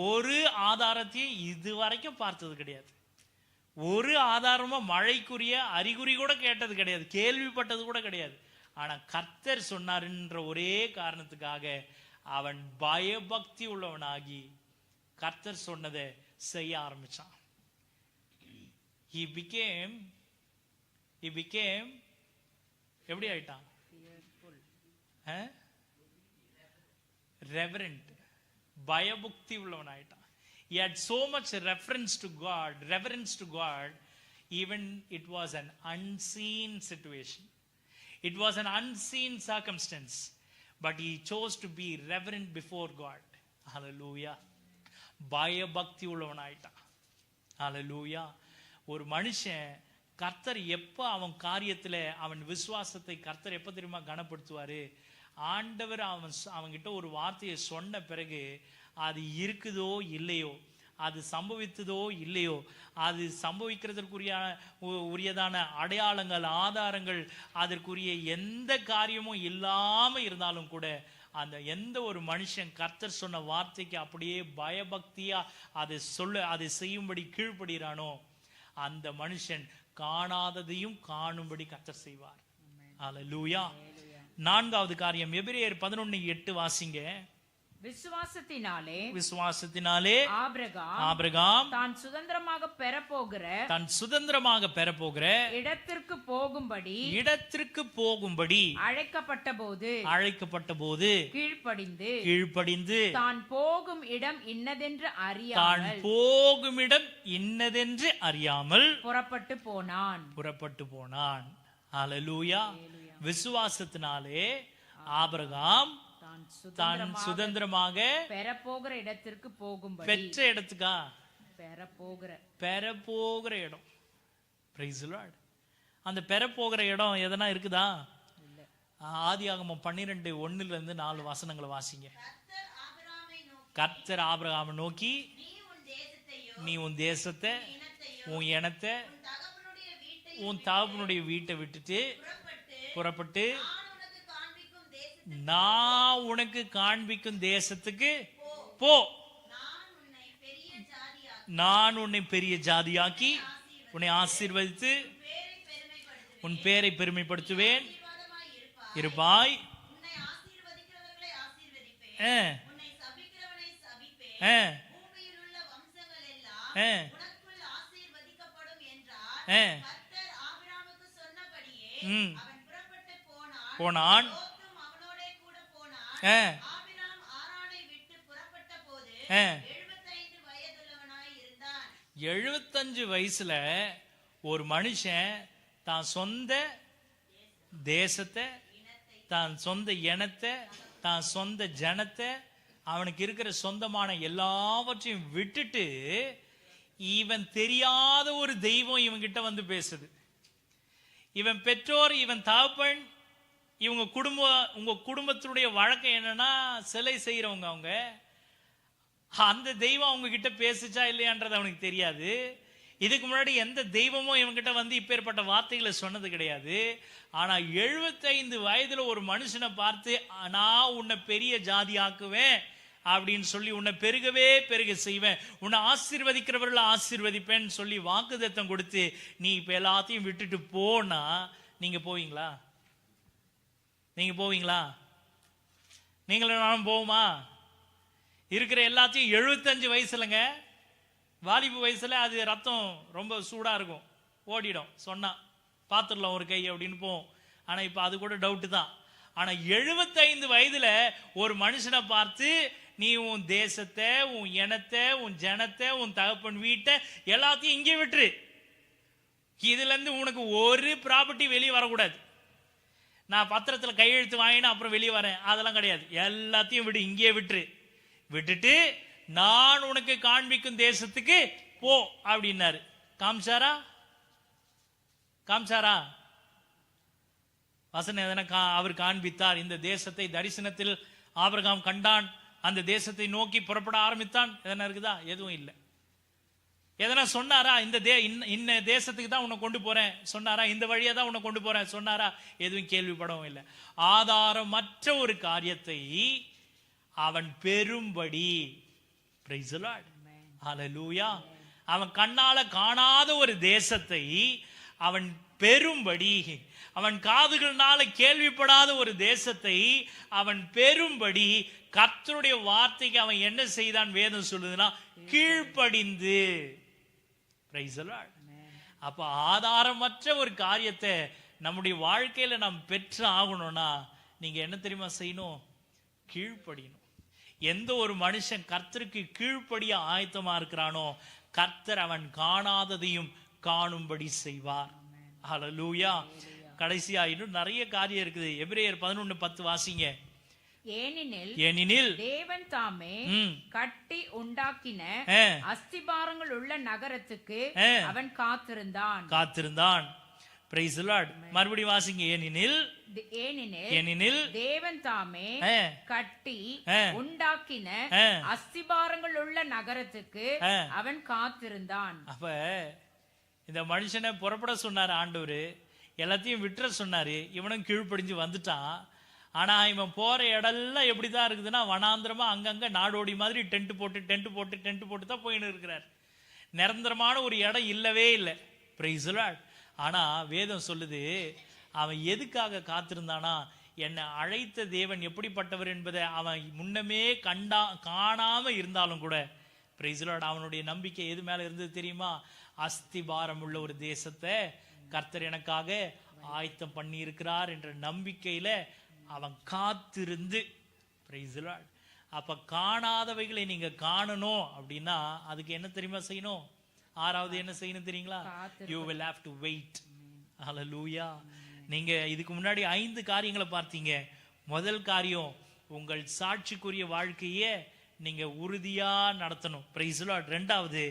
ஒரு ஆதாரத்தையும் இது வரைக்கும் பார்த்தது கிடையாது. ஒரு ஆதாரமா மழைக்குரிய அறிகுறி கூட கேட்டது கிடையாது, கேள்விப்பட்டது கூட கிடையாது. ஆனா கர்த்தர் சொன்னார்ன்ற ஒரே காரணத்துக்காக அவன் பயபக்தி உள்ளவனாகி கர்த்தர் சொன்னதை செய்ய ஆரம்பிச்சான். he became எப்படி ஆயிட்டான்? reverent, பயபக்தி உள்ளவன் ஆயிட்டான். He had so much reverence to God, even it was an unseen situation. It was an unseen circumstance, but he chose to be reverent before God. Hallelujah. பயபக்தி உள்ளவன் ஆயிட்டான். Hallelujah. ஒரு மனுஷன் கர்த்தர் எப்ப அவன் காரியத்துல அவன் விசுவாசத்தை கர்த்தர் எப்ப தெரியுமா கனப்படுத்துவாரு? ஆண்டவர் அவன்கிட்ட ஒரு வார்த்தையை சொன்ன பிறகு அது இருக்குதோ இல்லையோ, அது சம்பவித்ததோ இல்லையோ, அது உரியதான அடையாளங்கள், ஆதாரங்கள், அதற்குரிய எந்த காரியமும் இல்லாம இருந்தாலும் கூட அந்த எந்த ஒரு மனுஷன் கர்த்தர் சொன்ன வார்த்தைக்கு அப்படியே பயபக்தியா அதை செய்யும்படி கீழ்ப்படுகிறானோ, அந்த மனுஷன் காணாததையும் காணும்படி கர்த்தர் செய்வார். அல்லேலூயா. 4வது காரியம், எபிரேயர் 11:8 வாசிங்க. விசுவாசத்தினாலே ஆபிரகாம் தான் சுதந்திரமாக பெறப்போகிற இடத்திற்கு போகும்படி அழைக்கப்பட்ட போது கீழ்ப்படிந்து தான் போகும் இடம் இன்னதென்று அறியாமல் புறப்பட்டு போனான். அல்லேலூயா. விசுவாசத்தினாலே ஆபிரகாம் தான் சுதந்திரமாக பெறப்போகிற இடத்திற்கு போகும்படி, பெற்ற இடத்துக்கா பெறப்போகிற இடம். Price the Lord. அந்த பெறப்போகிற இடம் எதனா இருக்குதா? ஆதியாகமம் 12:1-4 வசனங்களை வாசிங்க. கர்த்தர் ஆபிரகாமை நோக்கி, நீ உன் தேசத்தை, உன் இனத்தை, உன் தகப்பனுடைய வீட்டை விட்டுட்டு புறப்பட்டு நான் உனக்கு காண்பிக்கும் தேசத்துக்கு போ, நான் உன்னை பெரிய ஜாதியாக்கி உன்னை ஆசீர்வதித்து உன் பேரை பெருமைப்படுத்துவேன், இருப்பாய். போனான். 75 வயசுல ஒரு மனுஷன் தான் சொந்த தேசத்தை, தான் சொந்த இனத்தை, தான் சொந்த ஜனத்தை, அவனுக்கு இருக்கிற சொந்தமான எல்லாவற்றையும் விட்டுட்டு இவன் தெரியாத ஒரு தெய்வம் இவன்கிட்ட வந்து பேசுது. இவன் பெற்றோர், இவன் தகப்பன், இவங்க உங்க குடும்பத்தினுடைய வழக்கம் என்னன்னா சிலை செய்யறவங்க. அவங்க அந்த தெய்வம் அவங்க கிட்ட பேசுச்சா இல்லையான்றது அவனுக்கு தெரியாது. இதுக்கு முன்னாடி எந்த தெய்வமும் இவங்கிட்ட வந்து இப்பேற்பட்ட வார்த்தைகளை சொன்னது கிடையாது. ஆனா 75 வயதுல ஒரு மனுஷனை பார்த்து நான் உன்னை பெரிய ஜாதி ஆக்குவேன் அப்படின்னு சொல்லி, உன்னை பெருகவே பெருக செய்வேன், உன்னை ஆசீர்வதிக்கிறவர்களை ஆசீர்வதிப்பேன்னு சொல்லி வாக்குத்தத்தம் கொடுத்து நீ இப்ப எல்லாத்தையும் விட்டுட்டு போனா நீங்க போவீங்களா? நீங்க போவீங்களா? நீங்களும் நானும் போவோமா? இருக்கிற எல்லாத்தையும் 75 வயசுலங்க, வாலிபு வயசுல அது ரத்தம் ரொம்ப சூடா இருக்கும், ஓடிடும், சொன்னா பார்த்துடலாம் ஒரு கை அப்படின்னு போவோம். ஆனா இப்ப அது கூட டவுட் தான். ஆனா 75 வயதுல ஒரு மனுஷனை பார்த்து நீ உன் தேசத்தை, உன் இனத்தை, உன் ஜனத்தை, உன் தகப்பன் வீட்டை எல்லாத்தையும் இங்கே விட்டுரு, இதுல இருந்து உனக்கு ஒரு ப்ராப்பர்ட்டி வெளியே வரக்கூடாது, நான் பத்திரத்துல கையெழுத்து வாங்கினா அப்புறம் வெளியே வரேன், அதெல்லாம் கிடையாது, எல்லாத்தையும் விடு, இங்கே விட்டுரு, விட்டுட்டு நான் உனக்கு காண்பிக்கும் தேசத்துக்கு போ அப்படின்னாரு. காமிச்சாரா? காமிச்சாரா? வசனம் எதனா அவர் காண்பித்தார். இந்த தேசத்தை தரிசனத்தில் ஆபிரகாம் கண்டான், அந்த தேசத்தை நோக்கி புறப்பட ஆரம்பித்தான். எதனா இருக்குதா? எதுவும் இல்லை. எதனா சொன்னாரா? இந்த தேசத்துக்கு தான் உன்னை கொண்டு போறேன் சொன்னாரா? இந்த வழியா தான் உன்னை கொண்டு போறேன் சொன்னாரா? எதுவும் கேள்விப்படவும் இல்லை. ஆதாரமற்ற ஒரு காரியத்தை அவன் பெரும்படி, praise the Lord, hallelujah, அவன் கண்ணால காணாத ஒரு தேசத்தை அவன் பெரும்படி, அவன் காதுகளால கேள்விப்படாத ஒரு தேசத்தை அவன் பெரும்படி கர்த்தருடைய வார்த்தைக்கு அவன் என்ன செய்தான்? வேதம் சொல்லுதுன்னா கீழ்ப்படிந்து. praise the Lord. அப்ப ஆதாரமற்ற ஒரு காரியத்தை நம்முடைய வாழ்க்கையில நாம் பெற்று ஆகணும்னா நீங்க என்ன தெரியுமா செய்யணும்? கீழ்ப்படியணும். எந்த ஒரு மனுஷன் கர்த்தருக்கு கீழ்ப்படிய ஆயத்தமா இருக்கிறானோ கர்த்தர் அவன் காணாததையும் காணும்படி செய்வார். ஹல்லேலூயா. கடைசியா இன்னும் நிறைய காரியம் இருக்குது. எபிரேயர் 11:10 வாசிங்க. ஏனெனில் தேவன் தாமே கட்டி உண்டாக்கின அஸ்திபாரங்கள் உள்ள நகரத்துக்கு அவன் காத்திருந்தான். Praise the Lord. மறுபடி வாசிங்க. ஏனெனில் தேவன் தாமே கட்டி உண்டாக்கின அஸ்திபாரங்கள் உள்ள நகரத்துக்கு அவன் காத்திருந்தான். அப்ப இந்த மனுஷனை புறப்பட சொன்னார் ஆண்டவரு, எல்லாத்தையும் விட்டுற சொன்னாரு, இவனும் கீழ்ப்படிஞ்சு வந்துட்டான். ஆனா இவன் போற இடம்லாம் எப்படிதான் இருக்குதுன்னா வனாந்திரமா அங்கங்க நாடோடி மாதிரி டென்ட் போட்டு தான் போயின்னு இருக்கிறார். நிரந்தரமான ஒரு இடம் இல்லவே இல்லை. Praise the Lord. ஆனா வேதம் சொல்லுது அவன் எதுக்காக காத்திருந்தானா? என்னை அழைத்த தேவன் எப்படிப்பட்டவர் என்பதை அவன் முன்னமே காணாம இருந்தாலும் கூட, பிரைஸ் தி லார்ட், அவனுடைய நம்பிக்கை எது மேல இருந்தது தெரியுமா? அஸ்திபாரம் உள்ள ஒரு தேசத்தை கர்த்தர் எனக்காக ஆயத்தம் பண்ணி இருக்கிறார் என்ற நம்பிக்கையில அவன் காத்திருந்து, பிரைஸ் தி லார்ட். அப்ப காணாதவைகளை நீங்க காணணும் அப்படின்னா அதுக்கு என்ன தெரியுமா செய்யணும்? ஆறாவது என்ன செய்யணும் தெரியுங்களா? You will have to wait. Hallelujah. நீங்க இதுக்கு முன்னாடி 5 காரியங்களை பார்த்தீங்க. முதல் காரியம், உங்கள் சாட்சிக்குரிய வாழ்க்கையை நீங்க உறுதியா நடத்தணும். Price the Lord. இரண்டாவது,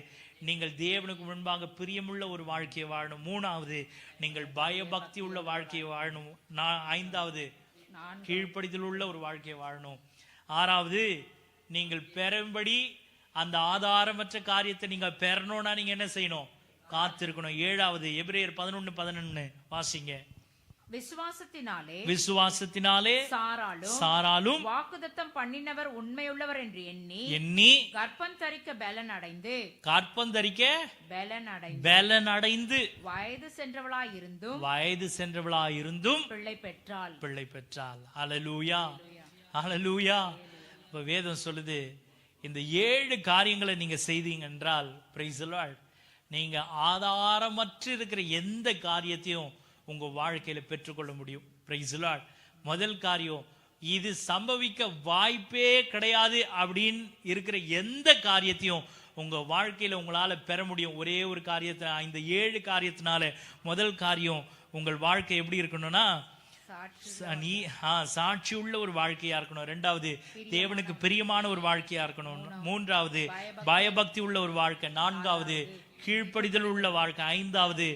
நீங்கள் தேவனுக்கு முன்பாக பிரியமுள்ள ஒரு வாழ்க்கையை வாழணும். மூணாவது, நீங்கள் பயபக்தி உள்ள வாழ்க்கையை வாழணும். ஐந்தாவது, கீழ்ப்படிதல் உள்ள ஒரு வாழ்க்கையை வாழணும். ஆறாவது, நீங்கள் பெறும்படி அந்த ஆதாரமற்ற காரியத்தை நீங்க பெறணும்னா நீங்க என்ன செய்யணும்? காத்திருக்கணும். ஏழாவது, எபிரேயர் 11:11 வாசிங்க. விசுவாசத்தினாலே சாராலும் வாக்குத்தத்தம் பண்ணினவர் உண்மையுள்ளவர் என்று எண்ணி கர்ப்பம் தரிக்க பலன் அடைந்து வயது சென்றவளாயிருந்தும் பிள்ளை பெற்றாள். ஹல்லேலூயா, ஹல்லேலூயா. இப்ப வேதம் சொல்லுது, இந்த 7 காரியங்களை நீங்க செய்தீங்க என்றால், பிரைஸ் தி லார்ட், நீங்க ஆதாரமற்று இருக்கிற எந்த காரியத்தையும் உங்க வாழ்க்கையில பெற்றுக்கொள்ள முடியும். Price the Lord. முதல் காரியம், இது சம்பவிக்க வாய்ப்பே கிடையாது அப்படின்னு இருக்கிற எந்த காரியத்தையும் உங்க வாழ்க்கையில உங்களால பெற முடியும். ஒரே ஒரு காரியத்தை, இந்த 7 காரியத்தினால முதல் காரியம், உங்கள் வாழ்க்கை எப்படி இருக்கணும்னா சாட்சி உள்ள ஒரு வாழ்க்கையா இருக்கணும். 2வது, தேவனுக்கு பிரியமான ஒரு வாழ்க்கையா இருக்கணும். 3வது, பயபக்தி உள்ள ஒரு வாழ்க்கை. 4வது, கீழ்ப்படிதல் உள்ள வாழ்க்கை. 5வது,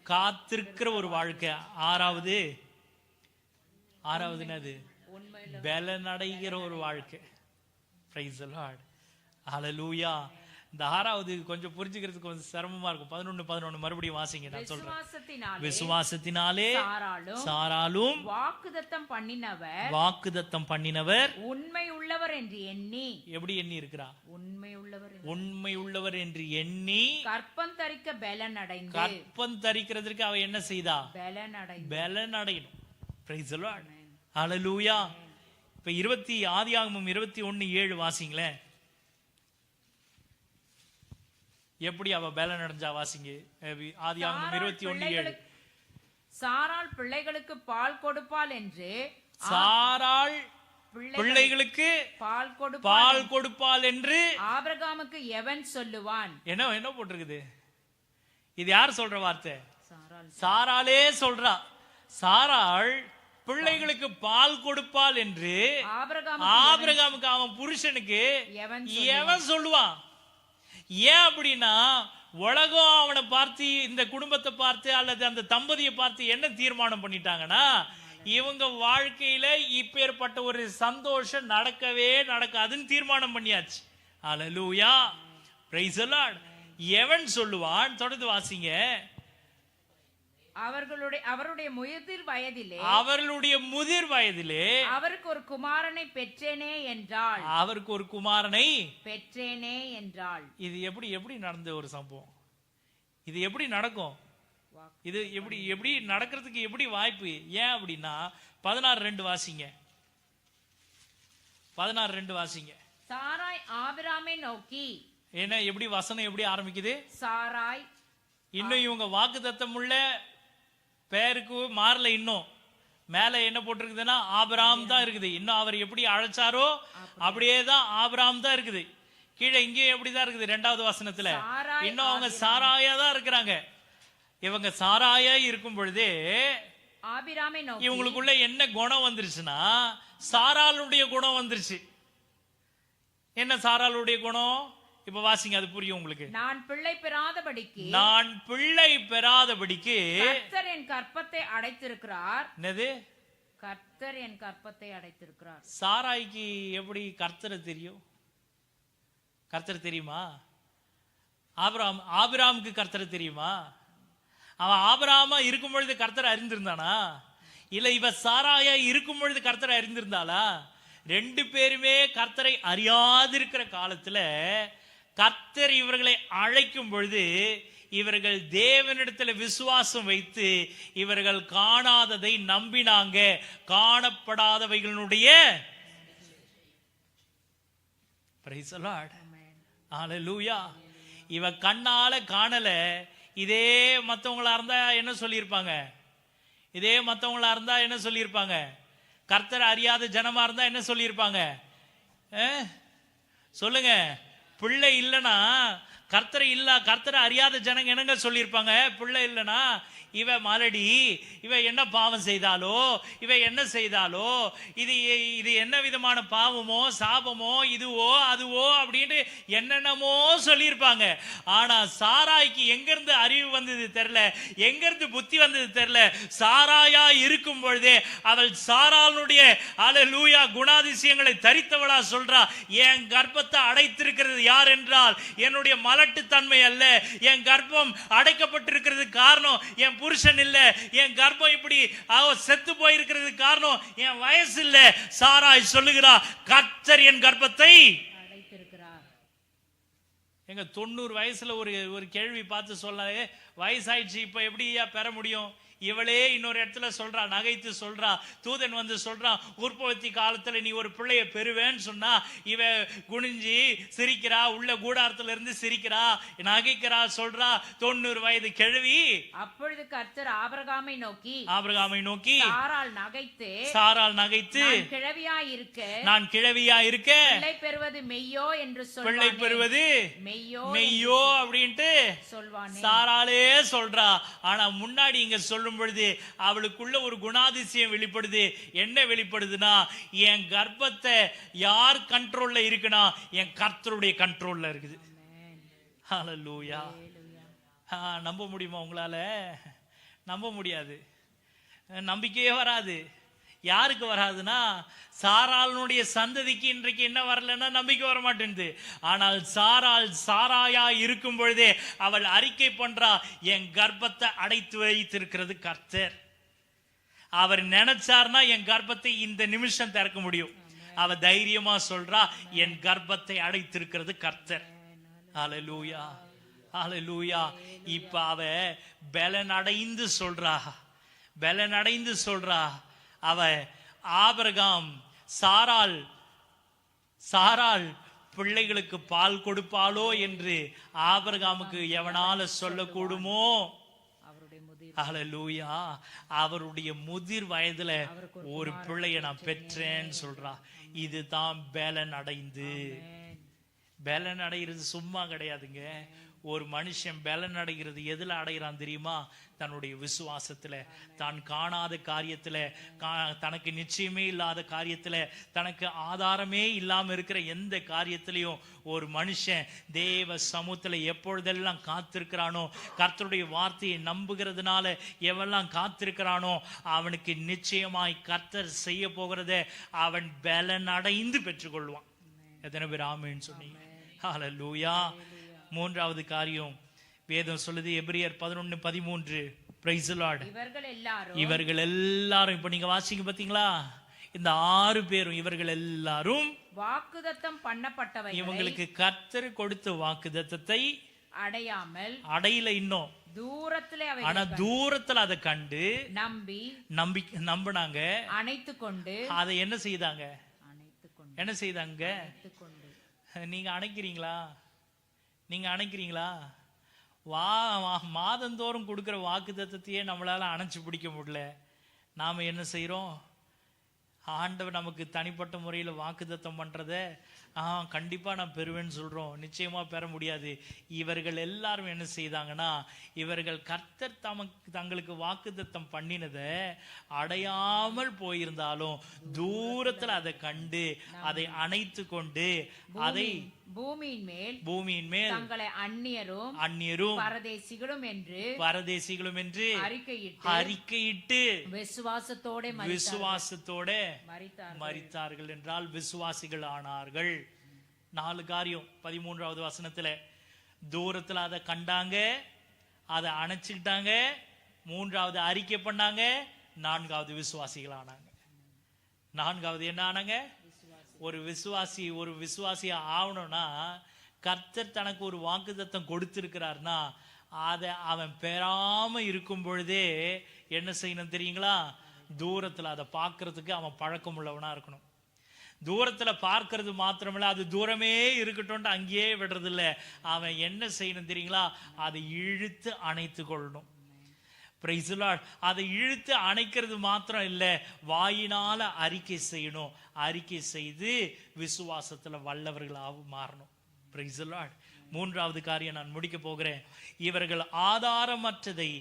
காத்திருக்கிற ஒரு வாழ்க்கை. 6வது என்னது? பலனடைகிற ஒரு வாழ்க்கை. பிரைஸ் தி லார்ட், ஹல்லேலூயா. இந்த 6வது கொஞ்சம் புரிஞ்சுக்கிறதுக்கு கொஞ்சம் சிரமமா இருக்கும். 11 மறுபடியும் வாசிங்க, நான் சொல்றேன். விசுவாசத்தினாலே சாராலும் வாக்குத்தத்தம் பண்ணினவர் உண்மை உள்ளவர் என்று எண்ணி. எப்படி எண்ணி இருக்கிறா? உண்மை உள்ளவர் என்று எண்ணி கர்ப்பம் தரிக்க பலன் அடைந்து. கர்ப்பம் தரிக்கிறதுக்கு அவ என்ன செய்தா? பலன் அடையணும். Price the Lord, hallelujah. இப்ப ஆதியாகமம் 21:7 வாசிங்களேன். எப்படி அவ பலன் அடைஞ்சா? வாசிங்க. ஆதியாகமம் 21:7. சாராள் பிள்ளைகளுக்கு பால் கொடுப்பாள் என்று. சாராள் பிள்ளைகளுக்கு பால் கொடுப்பாள் என்று ஆபிரகாமுக்கு எவன் சொல்லுவான்? என்ன போட்டிருக்குது? இது யார் சொல்ற வார்த்தை? சாராளே சொல்றா. சாராள் பிள்ளைகளுக்கு பால் கொடுப்பாள் என்று ஆபிரகாமுக்கு, அவன் புருஷனுக்கு எவன் சொல்லுவான்? ஏன் அப்படின்னா, உலகம் அவனை பார்த்து, இந்த குடும்பத்தை பார்த்து அல்லது அந்த தம்பதியை பார்த்து என்ன தீர்மானம் பண்ணிட்டாங்கன்னா, இவங்க வாழ்க்கையில இப்பேற்பட்ட ஒரு சந்தோஷம் நடக்கவே நடக்காதுன்னு தீர்மானம் பண்ணியாச்சு. ஹல்லேலூயா, பிரைஸ் தி லார்ட். எவன் சொல்லுவான்? தொடர்ந்து வாசிங்க. அவருடைய முதிர் வயதிலே அவருக்கு ஒரு குமாரனை பெற்றேனே என்றாள். இது எப்படி நடந்த ஒரு சம்பவம்? இது எப்படி நடக்கும்? இது எப்படி நடக்கிறதுக்கு எப்படி வாய்ப்பு? ஏன் அப்படின்னா 16:2 வாசிங்க. 16:2 வாசிங்க. சாராய் ஆபிரகாமை நோக்கி. என்ன எப்படி வசனம் எப்படி ஆரம்பிக்குது? சாராய். இன்னும் இவங்க வாக்குத்தத்தம் உள்ள பேருக்கு மாறல. இன்னும் மேல என்ன போட்டிருக்குதுன்னா ஆபிரகாம் தான் இருக்குது. இன்னும் அவர் எப்படி அழைச்சாரோ அப்படியே தான் ஆபிரகாம் தான் இருக்குது. கீழே இங்கேயும் எப்படிதான் இருக்குது? 2வது வசனத்துல இன்னும் அவங்க சாராயா தான் இருக்கிறாங்க. இவங்க சாராயா இருக்கும் பொழுதே இவங்களுக்குள்ள என்ன குணம் வந்துருச்சுன்னா, சாராளுடைய குணம் வந்துருச்சு. என்ன சாராளுடைய குணம்? இப்ப வாசிங்க, அது புரியும் உங்களுக்கு. நான் பிள்ளை பெறாதபடிக்கு கர்த்தர் என் கர்ப்பத்தை அடைத்திருக்கிறார். என்னது? கர்த்தர் என் கர்ப்பத்தை அடைத்திருக்கிறார். சாராய்க்கு எப்படி கர்த்தரை தெரியும்? கர்த்தர் தெரியுமா? ஆபிரகாமுக்கு கர்த்தர் தெரியுமா? அவன் ஆபிரகாமா இருக்கும் பொழுது கர்த்தரை அறிந்திருந்தானா? இல்ல இவ சாராயா இருக்கும் பொழுது கர்த்தரை அறிந்திருந்தாளா? 2 பேருமே கர்த்தரை அறியாதிருக்கிற காலத்துல கர்த்தர் இவர்களை அழைக்கும் பொழுது இவர்கள் தேவனிடத்துல விசுவாசம் வைத்து இவர்கள் காணாததை நம்பினாங்க. காணப்படாதவைகளுடைய பிரைஸ் தி லார்ட், ஹல்லேலூயா. இவ கண்ணால காணல. இதே மத்தவங்களா இருந்தா என்ன சொல்லியிருப்பாங்க? கர்த்தர் அறியாத ஜனமா இருந்தா என்ன சொல்லியிருப்பாங்க? சொல்லுங்க. பிள்ளை இல்லைன்னா கர்த்தரை அறியாத ஜனங்க என்னங்க சொல்லியிருப்பாங்க? பிள்ளை இல்லைன்னா இவ மலடி, இவ என்ன பாவம் செய்தாலோ, இவ என்ன செய்தாலோ, இது என்ன விதமான பாவமோ சாபமோ இதுவோ அதுவோ அப்படின்னு என்னென்னமோ சொல்லியிருப்பாங்க. ஆனா சாராய்க்கு எங்கிருந்து அறிவு வந்தது தெரியல, எங்கிருந்து புத்தி வந்தது தெரியல. சாராயா இருக்கும் பொழுதே அவள் சாராளுடைய அல்லேலூயா குணாதிசயங்களை தரித்தவளா சொல்றா. என் கர்ப்பத்தை அடைத்திருக்கிறது யார் என்றால் என்னுடைய மலட்டுத்தன்மை அல்ல. என் கர்ப்பம் அடைக்கப்பட்டிருக்கிறது காரணம் என் புருஷன் இல்ல. என் கர்ப்பம் இப்படி செத்து போயிருக்கிறது காரணம் என் வயசு இல்ல. சாராய் சொல்லுகிறார், கர்த்தர் என் கர்ப்பத்தை அடைத்திருக்கிறார். எங்க 90 வயசுல ஒரு கேள்வி பார்த்து சொல்ல, வயசாயிடுச்சு இப்ப எப்படியா பெற முடியும்? இவளே இன்னொரு இடத்துல சொல்றா, நகைத்து சொல்றா, தூதன் வந்து சொல்றான், உற்பத்தி காலத்துல நீ ஒரு பிள்ளைய பெறுவேன்னு சொன்னா இவ குனிஞ்சி சிரிக்கிறா, உள்ள கூடாரத்துல இருந்து சிரிக்கிறா, நகைக்கிறா, சொல்றா 90 வயது கிழவி. அப்பொழுது கர்த்தர் ஆபிரகாமை நோக்கி சாராள் நகைத்து நான் கிழவியா இருக்க பிள்ளை பெறுவது மெய்யோ என்று பிள்ளை பெறுவது மெய்யோ அப்படின்ட்டு சொல்வானே. சாராளே சொல்றா. ஆனா முன்னாடி இங்க சொல்லும் பொழுது அவளுக்குள்ள ஒரு குணாதிசயம் வெளிப்படுது. என்ன வெளிப்படுதுன்னா, என் கர்ப்பத்தை யார் கண்ட்ரோல்ல இருக்குன்னா என் கர்த்தருடைய கண்ட்ரோல்ல இருக்குது. ஹல்லேலூயா. நம்ப முடியுமா உங்களால? நம்ப முடியாது, நம்பிக்கையே வராது. யாருக்கு வராதுன்னா, சாராளுடைய சந்ததிக்கு இன்றைக்கு என்ன வரலன்னா நம்பிக்கை வர மாட்டேங்குது. ஆனால் சாராயா இருக்கும் பொழுதே அவள் அறிக்கை பண்றா, என் கர்ப்பத்தை அடைத்து வைத்திருக்கிறது கர்த்தர். அவர் நினைச்சார்னா என் கர்ப்பத்தை இந்த நிமிஷம் திறக்க முடியும். அவ தைரியமா சொல்றா, என் கர்ப்பத்தை அடைத்திருக்கிறது கர்த்தர். ஹல்லேலூயா, ஹல்லேலூயா. இப்ப அவ பலனடைந்து சொல்றா. அவ ஆபிரகாம் சாராள் பிள்ளைகளுக்கு பால் கொடுப்பாளோ என்று ஆபிரகாமுக்கு எவனால சொல்லக்கூடுமோ? ஹல்லேலூயா. அவருடைய முதிர் வயதுல ஒரு பிள்ளைய நான் பெற்றேன்னு சொல்றா. இதுதான் பலன் அடைகிறது. சும்மா கிடையாதுங்க. ஒரு மனுஷன் பலன் அடைகிறது எதுல அடைகிறான் தெரியுமா? தன்னுடைய விசுவாசத்துல. தான் காணாத காரியத்துல, தனக்கு நிச்சயமே இல்லாத காரியத்துல, தனக்கு ஆதாரமே இல்லாம இருக்கிற எந்த காரியத்திலையும் ஒரு மனுஷன் தேவ சமூகத்துல எப்பொழுதெல்லாம் காத்திருக்கிறானோ, கர்த்தருடைய வார்த்தையை நம்புகிறதுனால எவெல்லாம் காத்திருக்கிறானோ, அவனுக்கு நிச்சயமாய் கர்த்தர் செய்ய போகிறத அவன் பலன் அடைந்து பெற்றுக்கொள்வான். எத்தனை பேர் ஆமென் சொன்னீங்க? ஹல்லேலூயா. மூன்றாவது காரியம் வேதம் சொல்லுது, எபிரியர் 11:13. Price the Lord. இவர்கள் எல்லாரும் இப்ப நீங்க வாசிங்க பாத்தீங்களா? இந்த 6 பேரும் இவர்கள் எல்லாரும் வாக்குத்தத்தம் பண்ணப்பட்டவர்கள். இவங்களுக்கு கர்த்தர் கொடுத்த வாக்குத்தத்தத்தை அடையல இன்னும் தூரத்துல. ஆனா தூரத்துல அதை கண்டு நம்பினாங்க, அணைத்துக்கொண்டு. அதை என்ன செய்தாங்க? நீங்க அணைக்கிறீங்களா? மாதந்தோறும் கொடுக்கிற வாக்குத்தத்தத்தையே நம்மளால அணைச்சு பிடிக்க முடியல. நாம என்ன செய்யறோம்? ஆண்டவர் நமக்கு தனிப்பட்ட முறையில வாக்குத்தத்தம் பண்றத கண்டிப்பா நான் பெறுவேன்னு சொல்றோம். நிச்சயமா பெற முடியாது. இவர்கள் எல்லாரும் என்ன செய்தாங்கன்னா, இவர்கள் கர்த்தர் தங்களுக்கு வாக்குத்தத்தம் பண்ணினத அடையாமல் போயிருந்தாலும் தூரத்துல அதை கண்டு அதை அணைத்து கொண்டு அதை பூமியின் மேல் தங்களை அந்நியரும் பரதேசிகளும் என்று அறிக்கையிட்டு விசுவாசத்தோட மரித்தார்கள் என்றால் விசுவாசிகள் ஆனார்கள். 4 காரியம் 13வது வசனத்துல. தூரத்துல அதை கண்டாங்க, அதை அணைச்சுக்கிட்டாங்க, 3வது அறிக்கை பண்ணாங்க, 4வது விசுவாசிகள் ஆனாங்க. 4வது என்ன ஆனாங்க? ஒரு விசுவாசியா ஆகணும்னா, கர்த்தர் தனக்கு ஒரு வாக்குத்தத்தம் கொடுத்திருக்கிறார்னா அதை அவன் பெறாம இருக்கும் பொழுதே என்ன செய்யணும் தெரியுங்களா? தூரத்துல அதை பார்க்கறதுக்கு அவன் பழக்கம் உள்ளவனா இருக்கணும். தூரத்துல பார்க்கறது மாத்திரமில்ல, அது தூரமே இருக்கட்டும் அங்கேயே விடுறது இல்ல. அவன் என்ன செய்யணும் தெரியுங்களா? அதை இழுத்து அணைத்து கொள்ளணும். Price the Lord. அதை இழுத்து அணைக்கிறது மாத்திரம் இல்ல, வாயினால அறிக்கை செய்யணும். அறிக்கை செய்து விசுவாசத்துல வல்லவர்களாக மாறணும். Price the Lord. 3வது காரியம் நான் முடிக்க போகிறேன். இவர்கள் ஆதாரமற்றதை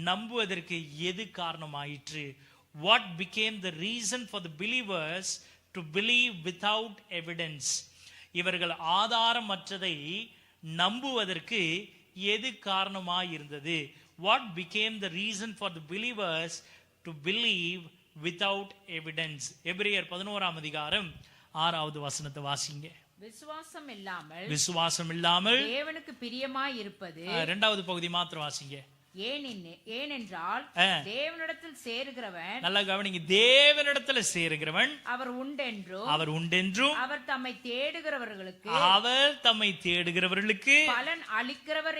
நம்புவதற்கு எது காரணமாயிற்று? What became the reason for the believers to believe without evidence? இவர்கள் ஆதாரமற்றதை நம்புவதற்கு எது காரணமாயிருந்தது? What became the reason for the believers to believe without evidence? எபிரேயர் 11 அதிகாரம் 6வது வசனத்தை வாசிங்க. விசுவாசம் இல்லாமல் விசுவாசம் இல்லாமல் தேவனுக்கு பிரியமாய் இருப்பது. இரண்டாவது பகுதி மாத்திரம் வாசிங்க. ஏனென்றால் தேவனிடத்தில் சேருகிறவன், நல்லா கவனிங்க, தேவனிடத்தில் சேருகிறவன் அவர் உண்டென்றும் அவர் உண்டென்றும் அவர் தம்மை தேடுகிறவர்களுக்கு பலன் அளிக்கிறவர்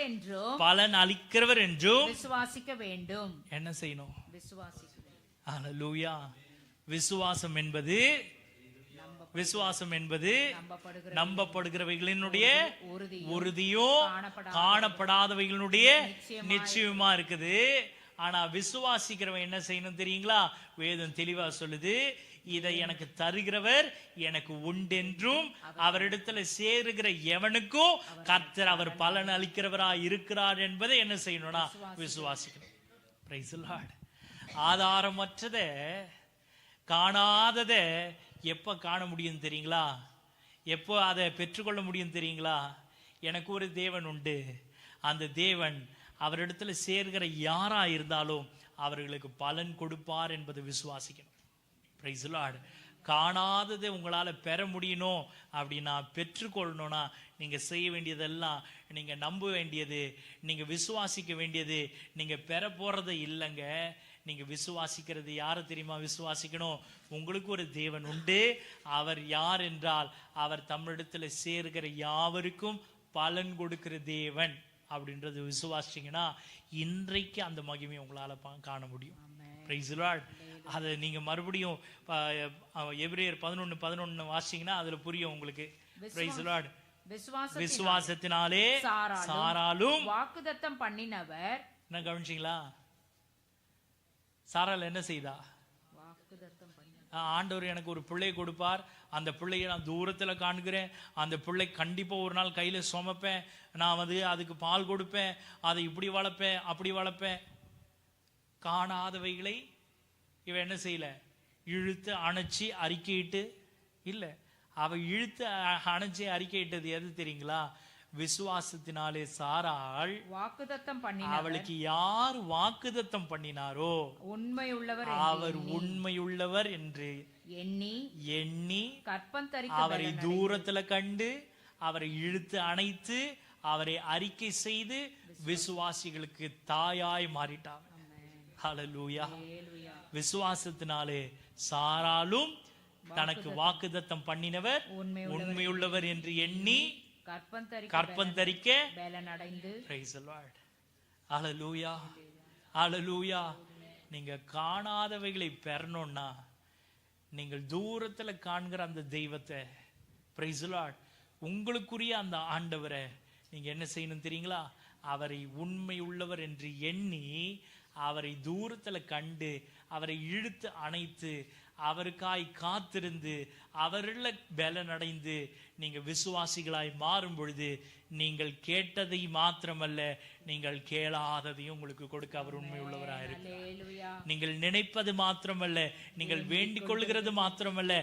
என்றும் விசுவாசிக்க வேண்டும். என்ன செய்யணும்? விசுவாசிக்க வேண்டும். ஹல்லேலூயா. விசுவாசம் என்பது நம்பப்படுகிறவைகளினுடைய உறுதியும் காணப்படாதவைகளினுடைய நிச்சயமா இருக்குது. ஆனா விசுவாசிக்கிறவன் என்ன செய்யணும் தெரியுங்களா? வேதம் தெளிவா சொல்லுது, இதை எனக்கு தருகிறவர் எனக்கு உண்டென்றும் அவரிடத்துல சேருகிற எவனுக்கும் கர்த்தர் அவர் பலன் அளிக்கிறவராய் இருக்கிறார் என்பதை என்ன செய்யணும்னா விசுவாசிக்கணும். Price the Lord. ஆதாரமற்றத காணாதத எப்ப காண முடியும் தெரியுங்களா? எப்போ அதை பெற்றுக்கொள்ள முடியும் தெரியுங்களா? எனக்கு ஒரு தேவன் உண்டு. அந்த தேவன் அவரிடத்துல சேர்கிற யாரா இருந்தாலும் அவர்களுக்கு பலன் கொடுப்பார் என்பதை விசுவாசிக்கணும். Price the Lord. காணாததை உங்களால பெற முடியணும் அப்படின்னா, பெற்றுக்கொள்ளணும்னா நீங்க செய்ய வேண்டியதெல்லாம், நீங்க நம்ப வேண்டியது, நீங்க விசுவாசிக்க வேண்டியது, நீங்க பெற போறது இல்லைங்க. நீங்க விசுவாசிக்கிறது யாரை தெரியுமா? விசுவாசிக்கணும், உங்களுக்கு ஒரு தேவன் உண்டு. அவர் யார் என்றால் அவர் தமிழிடத்துல சேர்கிற யாவருக்கும் பலன் கொடுக்கிற தேவன் அப்படின்றது விசுவாசிங்கன்னா இன்றைக்கு அந்த மகிமையை உங்களால காண முடியும். Price the Lord. அதை நீங்க மறுபடியும் எபிரேயர் 11:11 வாசிங்கன்னா அதுல புரியும் உங்களுக்கு. Price the Lord. விசுவாசத்தினாலே சாராலும் வாக்குத்தத்தம் பண்ணினவர். என்ன கவனிச்சீங்களா? சாரால் என்ன செய்தா? ஆண்டவர் எனக்கு ஒரு பிள்ளை கொடுப்பார், அந்த பிள்ளையை நான் தூரத்துல காண்கிறேன், அந்த பிள்ளை கண்டிப்பா ஒரு நாள் கையில சுமப்பேன், நான் அதுக்கு பால் கொடுப்பேன், அதை இப்படி வளர்ப்பேன் அப்படி வளர்ப்பேன். காணாதவைகளை இவ என்ன செய்யல? இழுத்து அணைச்சி அறிக்கையிட்டு இல்ல. அவ இழுத்து அணைச்சி அறிக்கையிட்டது எது தெரியுங்களா? விசுவாசத்தினாலே சாராள் வாக்குத்தத்தம் பண்ணி, அவளுக்கு யார் வாக்குத்தத்தம் பண்ணினாரோ அவர் உண்மையுள்ளவர் என்று எண்ணி அவரை தூரத்துல கண்டு அவரை இழுத்து அணைத்து அவரை அறிக்கை செய்து விசுவாசிகளுக்கு தாயாய் மாறிட்டார். ஹல்லேலூயா. விசுவாசத்தினாலே சாராலும் தனக்கு வாக்குத்தத்தம் பண்ணினவர் உண்மையுள்ளவர் என்று எண்ணி கற்பந்தரிக்க பலனடைந்து. Price the Lord. ஹல்லேலூயா. ஹல்லேலூயா. நீங்க காணாதவைகளை பெறணும்னா நீங்கள் தூரத்துல காண்கிற அந்த தெய்வத்தை, பிரைஸ் தி லார்ட், உங்களுக்குரிய அந்த ஆண்டவரை நீங்க என்ன செய்யணும் தெரியுங்களா? அவரை உண்மை உள்ளவர் என்று எண்ணி அவரை தூரத்துல கண்டு அவரை இழுத்து அணைத்து அவருக்காய் காத்திருந்து அவருள்ள பலனடைந்து நீங்க விசுவாசிகளாய் மாறும் பொழுது நீங்கள் கேட்டதை மாத்திரமல்ல, நீங்கள் கேளாததையும் உங்களுக்கு கொடுக்க அவர் உண்மை உள்ளவராக இருக்கிறார். நீங்கள் நினைப்பது மாத்திரமல்ல, நீங்கள் வேண்டிக் கொள்ளுகிறது மாத்திரமல்ல,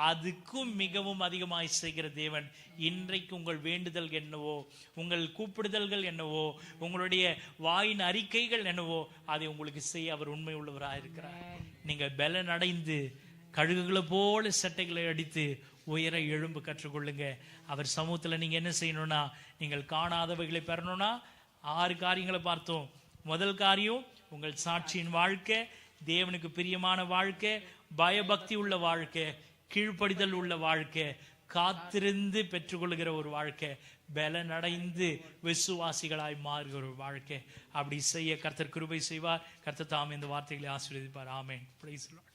அதுக்கும் மிகவும் அதிகமாய் செய்கிற தேவன். இன்றைக்கு உங்கள் வேண்டுதல் என்னவோ, உங்கள் கூப்பிடுதல்கள் என்னவோ, உங்களுடைய வாயின் அறிக்கைகள் என்னவோ, அதை உங்களுக்கு செய்ய அவர் உண்மை உள்ளவராக இருக்கிறார். நீங்கள் பலன் அடைந்து கழுகுகளை போல சட்டைகளை அடித்து உயர எழும்பு கற்றுக்கொள்ளுங்க. அவர் சமூகத்துல நீங்க என்ன செய்யணும்னா, நீங்கள் காணாதவைகளை பெறணும்னா 6 காரியங்களை பார்த்தோம். முதல் காரியம் உங்கள் சாட்சியின் வாழ்க்கை, தேவனுக்கு பிரியமான வாழ்க்கை, பயபக்தி உள்ள வாழ்க்கை, கீழ்ப்படிதல் உள்ள வாழ்க்கை, காத்திருந்து பெற்றுக்கொள்ளுகிற ஒரு வாழ்க்கை, பலனடைந்து விசுவாசிகளாய் மாறுகிற ஒரு வாழ்க்கை. அப்படி செய்ய கர்த்தர் கிருபை செய்வார். கர்த்தர் தாம் இந்த வார்த்தைகளை ஆசீர்வதிப்பார். ஆமென். Praise the Lord.